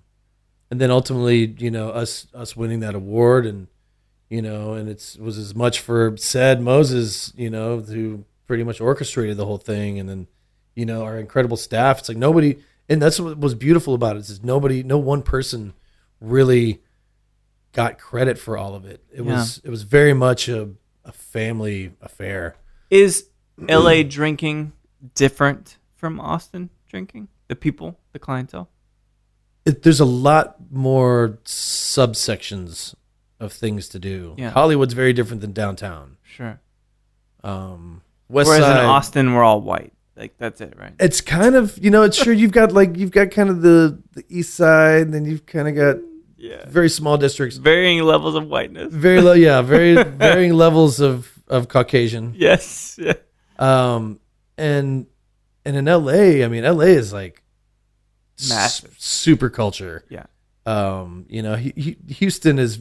then ultimately, us winning that award, and and was as much for said Moses, who pretty much orchestrated the whole thing, and then our incredible staff. It's like nobody, and that's what was beautiful about it, is no one person really got credit for all of it. It was very much a family affair. Is LA drinking different from Austin drinking? The people, the clientele? There's a lot more subsections of things to do. Yeah. Hollywood's very different than downtown. Sure. West Whereas Side, in Austin, we're all white. Like, that's it, right? it's kind of, it's sure you've got kind of the east side, and then you've kind of got very small districts. Varying levels of whiteness. Very low, yeah, very varying levels of Caucasian. Yes. Yeah. And in LA, I mean, LA is like Massive. Super culture. Yeah. Houston is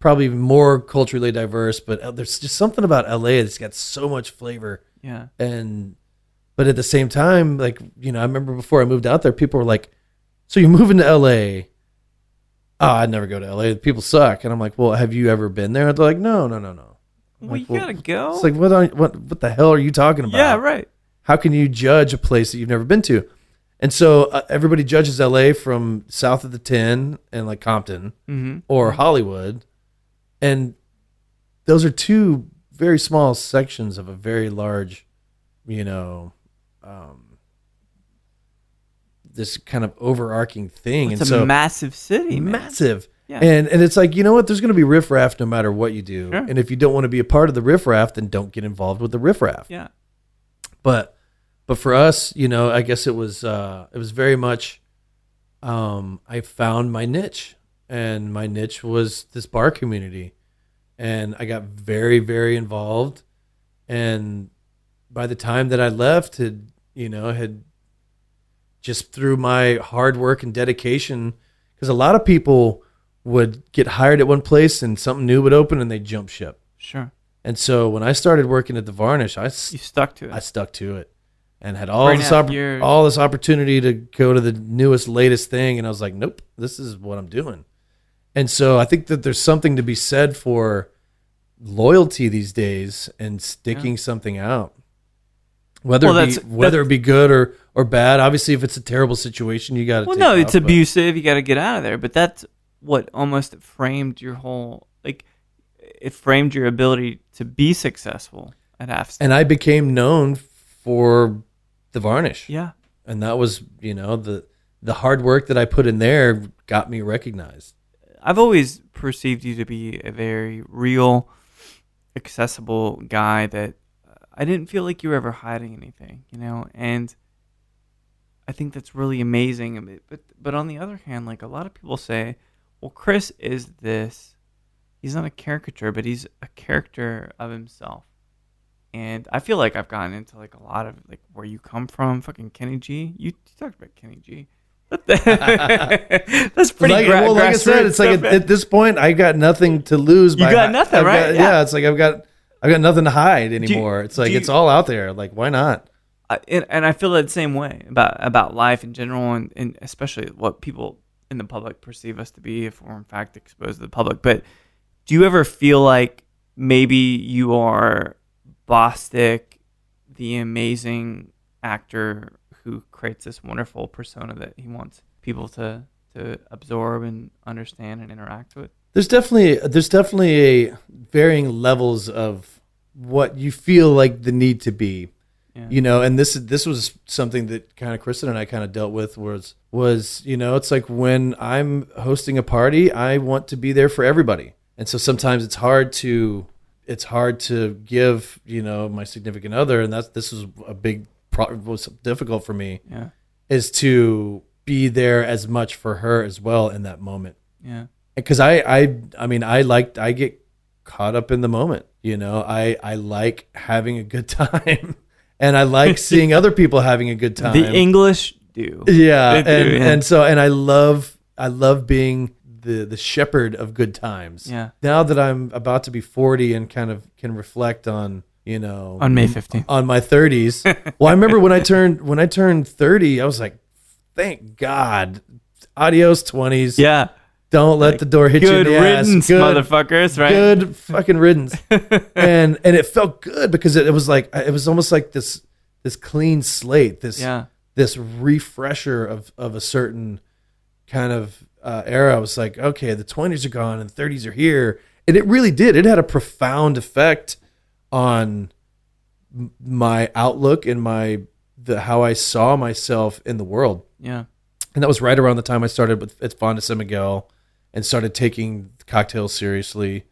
probably more culturally diverse, but there's just something about LA that's got so much flavor. Yeah. But at the same time, like, I remember before I moved out there, people were like, "So you're moving to LA?" "Oh, I'd never go to LA. People suck." And I'm like, "Well, have you ever been there?" They're like, No. Well, you gotta go. It's like, what the hell are you talking about? Yeah, right. How can you judge a place that you've never been to? And so everybody judges LA from south of the 10 and like Compton or Hollywood. And those are 2 very small sections of a very large, this kind of overarching thing. It's a massive city, man. Massive. Yeah. And it's like, there's going to be riffraff no matter what you do. Sure. And if you don't want to be a part of the riffraff, then don't get involved with the riffraff. Yeah. But for us, I guess it was very much, I found my niche, and my niche was this bar community, and I got very, very involved. And by the time that I left, had just through my hard work and dedication, because a lot of people would get hired at one place and something new would open and they'd jump ship. Sure. And so when I started working at the Varnish, You stuck to it. I stuck to it, and had all this opportunity to go to the newest, latest thing. And I was like, nope, this is what I'm doing. And so I think that there's something to be said for loyalty these days and sticking something out, whether it be good or bad. Obviously, if it's a terrible situation, you got to. Well, no, it's abusive. You got to get out of there. But that's what almost framed your whole, like, it framed your ability to be successful at Halfstep. And I became known for the varnish. Yeah. And that was, the hard work that I put in there got me recognized. I've always perceived you to be a very real, accessible guy that I didn't feel like you were ever hiding anything, and I think that's really amazing. But on the other hand, like a lot of people say, well, Chris is this. He's not a caricature, but he's a character of himself. And I feel like I've gotten into like a lot of like where you come from, fucking Kenny G. You talked about Kenny G. That's pretty like I said, it's like at this point I got nothing to lose. You got nothing, right? Yeah, it's like I've got nothing to hide anymore. It's like it's all out there. Like, why not? And I feel that same way about life in general, and especially what people in the public perceive us to be if we're in fact exposed to the public. But do you ever feel like maybe you are Bostick, the amazing actor who creates this wonderful persona that he wants people to absorb and understand and interact with? There's definitely a varying levels of what you feel like the need to be. Yeah. And this was something that kind of Kristen and I kind of dealt with was it's like when I'm hosting a party, I want to be there for everybody. And so sometimes it's hard to give, my significant other, and this was was difficult for me, is to be there as much for her as well in that moment. Yeah. Because I get caught up in the moment, I like having a good time. And I like seeing other people having a good time. The English do. Yeah. And I love being the shepherd of good times. Yeah. Now that I'm about to be 40 and kind of can reflect on, on May 15th, on my 30s. Well, I remember when I turned 30, I was like, thank God. Adios 20s. Yeah. Don't let the door hit you in the ass. Good riddance, motherfuckers, right? Good fucking riddance. and it felt good because it was almost like this clean slate, this refresher of a certain kind of era. I was like, okay, the 20s are gone and the 30s are here. And it really did. It had a profound effect on my outlook and how I saw myself in the world. Yeah. And that was right around the time I started at Fonda San Miguel and started taking cocktails seriously,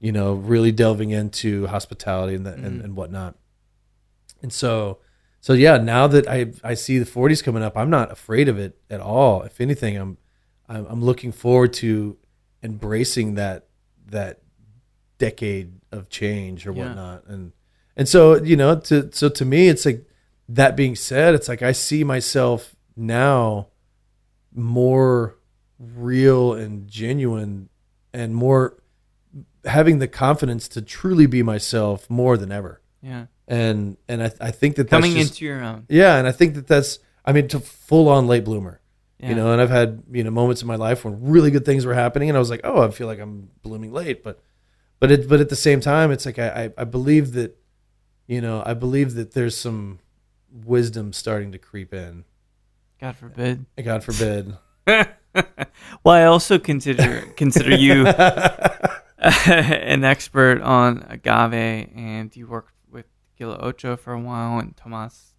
really delving into hospitality and whatnot. And so yeah, now that I see the 40s coming up, I'm not afraid of it at all. If anything, I'm looking forward to embracing that decade of change or whatnot. And so, to me, it's like, that being said, it's like I see myself now more real and genuine and more having the confidence to truly be myself more than ever. Yeah. And I think that's coming into your own. Yeah. And I think that's to full on late bloomer, yeah. And I've had, moments in my life when really good things were happening and I was like, oh, I feel like I'm blooming late. But at the same time, it's like, I believe that, I believe that there's some wisdom starting to creep in. God forbid. God forbid. Well, I also consider you an expert on agave, and you worked with Tequila Ocho for a while, and Tomas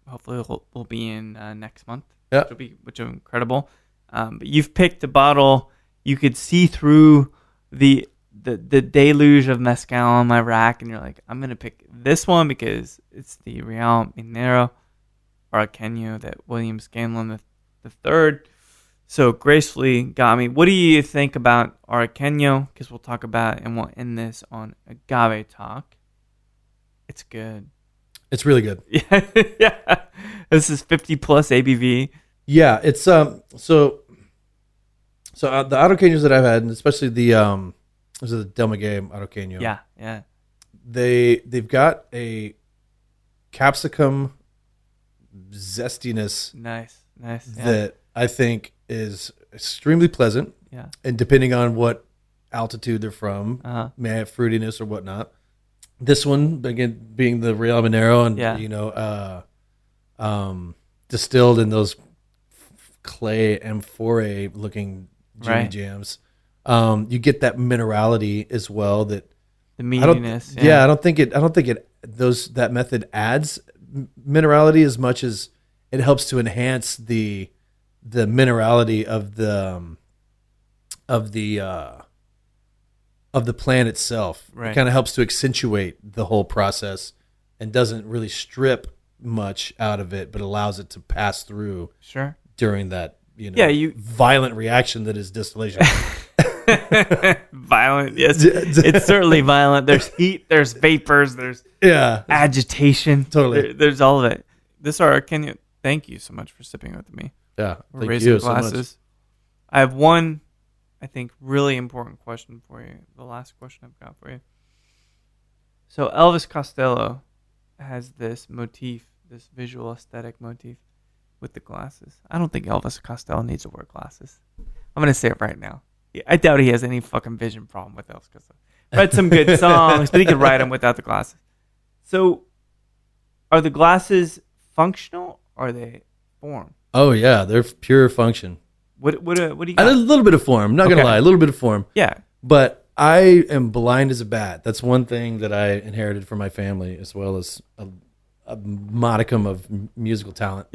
hopefully will be in next month, yeah. which is incredible. But you've picked a bottle you could see through the deluge of mezcal on my rack, and you're like, I'm gonna pick this one because it's the Real Minero Araqueño that William Scanlon the third so gracefully got me. What do you think about Araqueño? Because we'll talk about it and we'll end this on agave talk. It's good. It's really good. Yeah, yeah. This is 50 plus ABV. Yeah, it's so the Araqueños that I've had, and especially the this is the Del Maguey Araqueño. Yeah, yeah. They've got a capsicum zestiness. Nice. Yeah. That I think is extremely pleasant. Yeah. And depending on what altitude they're from, may have fruitiness or whatnot. This one, again, being the Real Minero and, distilled in those clay amphora looking Jimmy Jams. You get that minerality as well. That the meatiness. I don't think that method adds minerality as much as it helps to enhance the minerality of the plant itself. Right. It kind of helps to accentuate the whole process and doesn't really strip much out of it, but allows it to pass through during that violent reaction that is distillation. Violent, yes. It's certainly violent. There's heat, there's vapors, there's agitation. Totally. There's all of it. Thank you so much for sipping with me. Yeah, We're thank raising you glasses. so much. I have one, I think, really important question for you. The last question I've got for you. So Elvis Costello has this motif, this visual aesthetic motif with the glasses. I don't think Elvis Costello needs to wear glasses. I'm going to say it right now. I doubt he has any fucking vision problem with Elvis Costello. Read some good songs, but he could write them without the glasses. So are the glasses functional or are they form? Oh, yeah, they're pure function. What do you got? A little bit of form. Not going to lie, a little bit of form. Yeah. But I am blind as a bat. That's one thing that I inherited from my family, as well as a modicum of musical talent.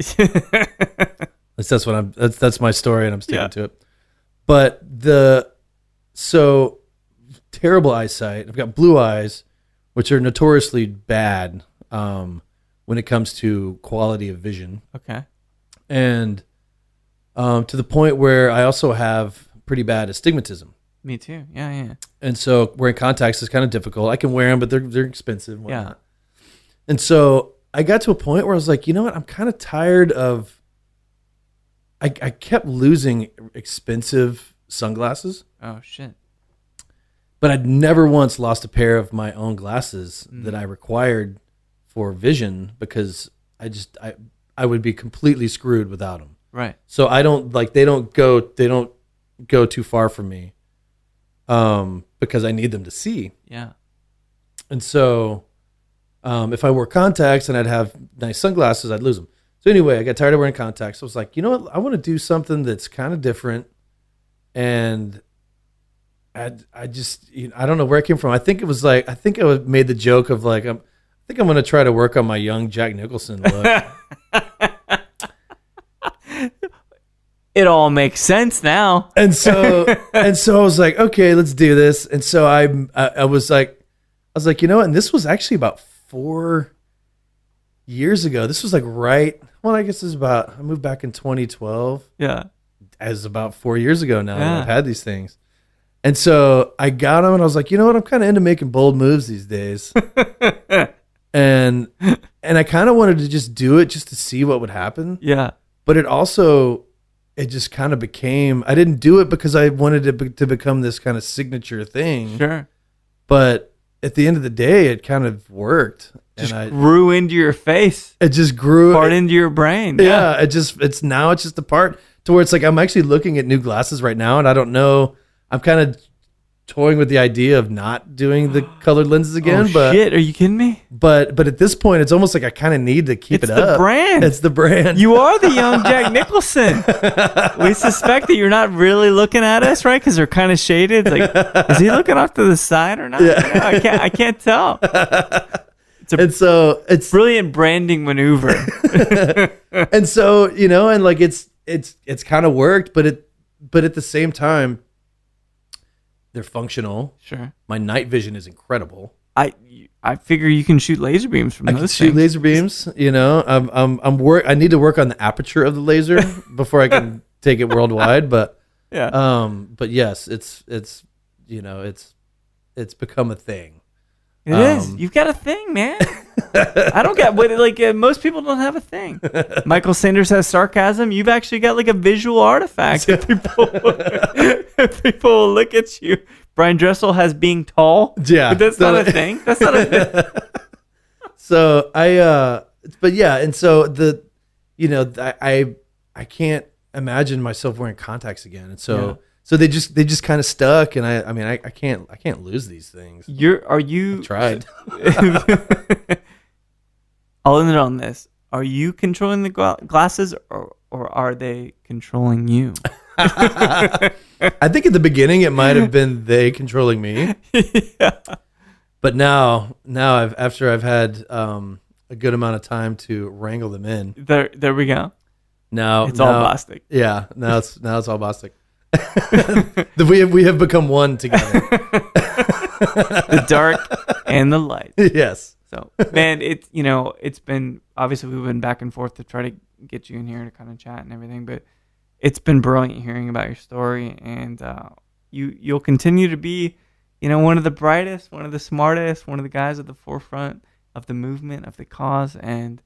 That's my story, and I'm sticking to it. But terrible eyesight. I've got blue eyes, which are notoriously bad when it comes to quality of vision. Okay. And to the point where I also have pretty bad astigmatism. Me too. Yeah. And so wearing contacts is kind of difficult. I can wear them, but they're expensive. And whatnot. Yeah. And so I got to a point where I was like, you know what? I'm kind of tired of. I kept losing expensive sunglasses. Oh shit! But I'd never once lost a pair of my own glasses that I required for vision because I would be completely screwed without them. Right. So I don't they don't go too far for me. Because I need them to see. Yeah. And so if I wore contacts and I'd have nice sunglasses, I'd lose them. So anyway, I got tired of wearing contacts. So I was like, you know what? I want to do something that's kind of different. And I just, I don't know where it came from. I think I made the joke of like, I think I'm going to try to work on my young Jack Nicholson look. It all makes sense now. And so I was like, okay, let's do this. And so I was like, you know what? And this was actually about 4 years ago. This was like I guess I moved back in 2012. Yeah. As about 4 years ago now that I've had these things. And so I got them and I was like, you know what? I'm kind of into making bold moves these days. and I kind of wanted to just do it just to see what would happen. Yeah. But it just kind of became, I didn't do it because I wanted it to become this kind of signature thing. Sure. But at the end of the day, it kind of worked. Just grew into your face. It just grew. Part into your brain. Yeah. It's just a part to where it's like, I'm actually looking at new glasses right now and I don't know. I'm kind of toying with the idea of not doing the colored lenses again. But shit, are you kidding me? But at this point, it's almost like I kind of need to keep it up. It's the brand. It's the brand. You are the young Jack Nicholson. We suspect that you're not really looking at us, right? Because they're kind of shaded. Like, is he looking off to the side or not? Yeah. I can't tell. It's brilliant branding maneuver. And so, and like it's kind of worked, but at the same time, they're functional. Sure. My night vision is incredible. I figure you can shoot laser beams from those things. I can shoot laser beams. I need to work on the aperture of the laser before I can take it worldwide. But but yes, it's become a thing. It is. You've got a thing, man. I don't get most people don't have a thing. Michael Sanders has sarcasm. You've actually got like a visual artifact. If people look at you. Brian Dressel has being tall. Yeah. But that's not a thing. That's not a thing. So but yeah. And so I can't imagine myself wearing contacts again. And so, So they just kind of stuck, and I can't lose these things. I tried. I'll end it on this. Are you controlling the glasses, or are they controlling you? I think at the beginning it might have been they controlling me. Yeah. But now after I've had a a good amount of time to wrangle them in. There we go. Now It's all Bostick. Yeah, now it's all Bostick. we have become one together. The dark and the light. Yes. So, man, it's been, obviously we've been back and forth to try to get you in here to kind of chat and everything, but it's been brilliant hearing about your story, and you'll continue to be, one of the brightest, one of the smartest, one of the guys at the forefront of the movement, of the cause, and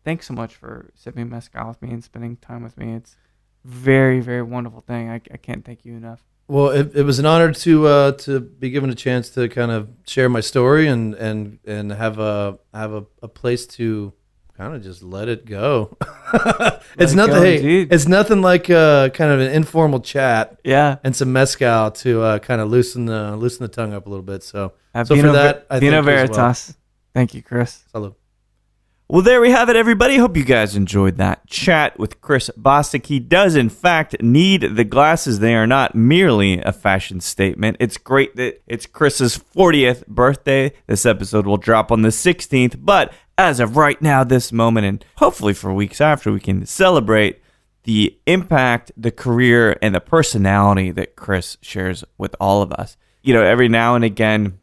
thanks so much for sipping mezcal with me and spending time with me. It's very, very wonderful thing. I can't thank you enough. Well, it was an honor to be given a chance to kind of share my story and have a place to kind of just let it go. It's nothing like kind of an informal chat. Yeah, and some mezcal to kind of loosen the tongue up a little bit. So for that, I Vino thank you as Veritas. well. Thank you, Chris. Salud. Well, there we have it, everybody. Hope you guys enjoyed that chat with Chris Bostick. He does, in fact, need the glasses. They are not merely a fashion statement. It's great that it's Chris's 40th birthday. This episode will drop on the 16th, but as of right now, this moment, and hopefully for weeks after, we can celebrate the impact, the career, and the personality that Chris shares with all of us. Every now and again,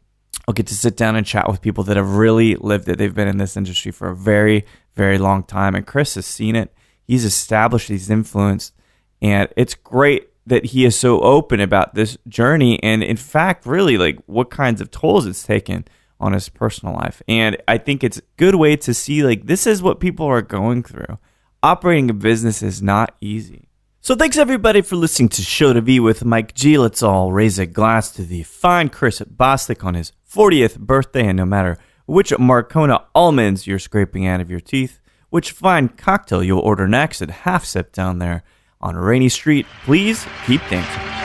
I'll get to sit down and chat with people that have really lived it. They've been in this industry for a very, very long time. And Chris has seen it. He's established, he's influenced. And it's great that he is so open about this journey. And in fact, really, like what kinds of tolls it's taken on his personal life. And I think it's a good way to see, like, this is what people are going through. Operating a business is not easy. So thanks everybody for listening to Show to Be with Mike G. Let's all raise a glass to the fine Chris Bostick on his 40th birthday, and no matter which Marcona almonds you're scraping out of your teeth, which fine cocktail you'll order next at Halfstep down there on Rainey Street, please keep dancing.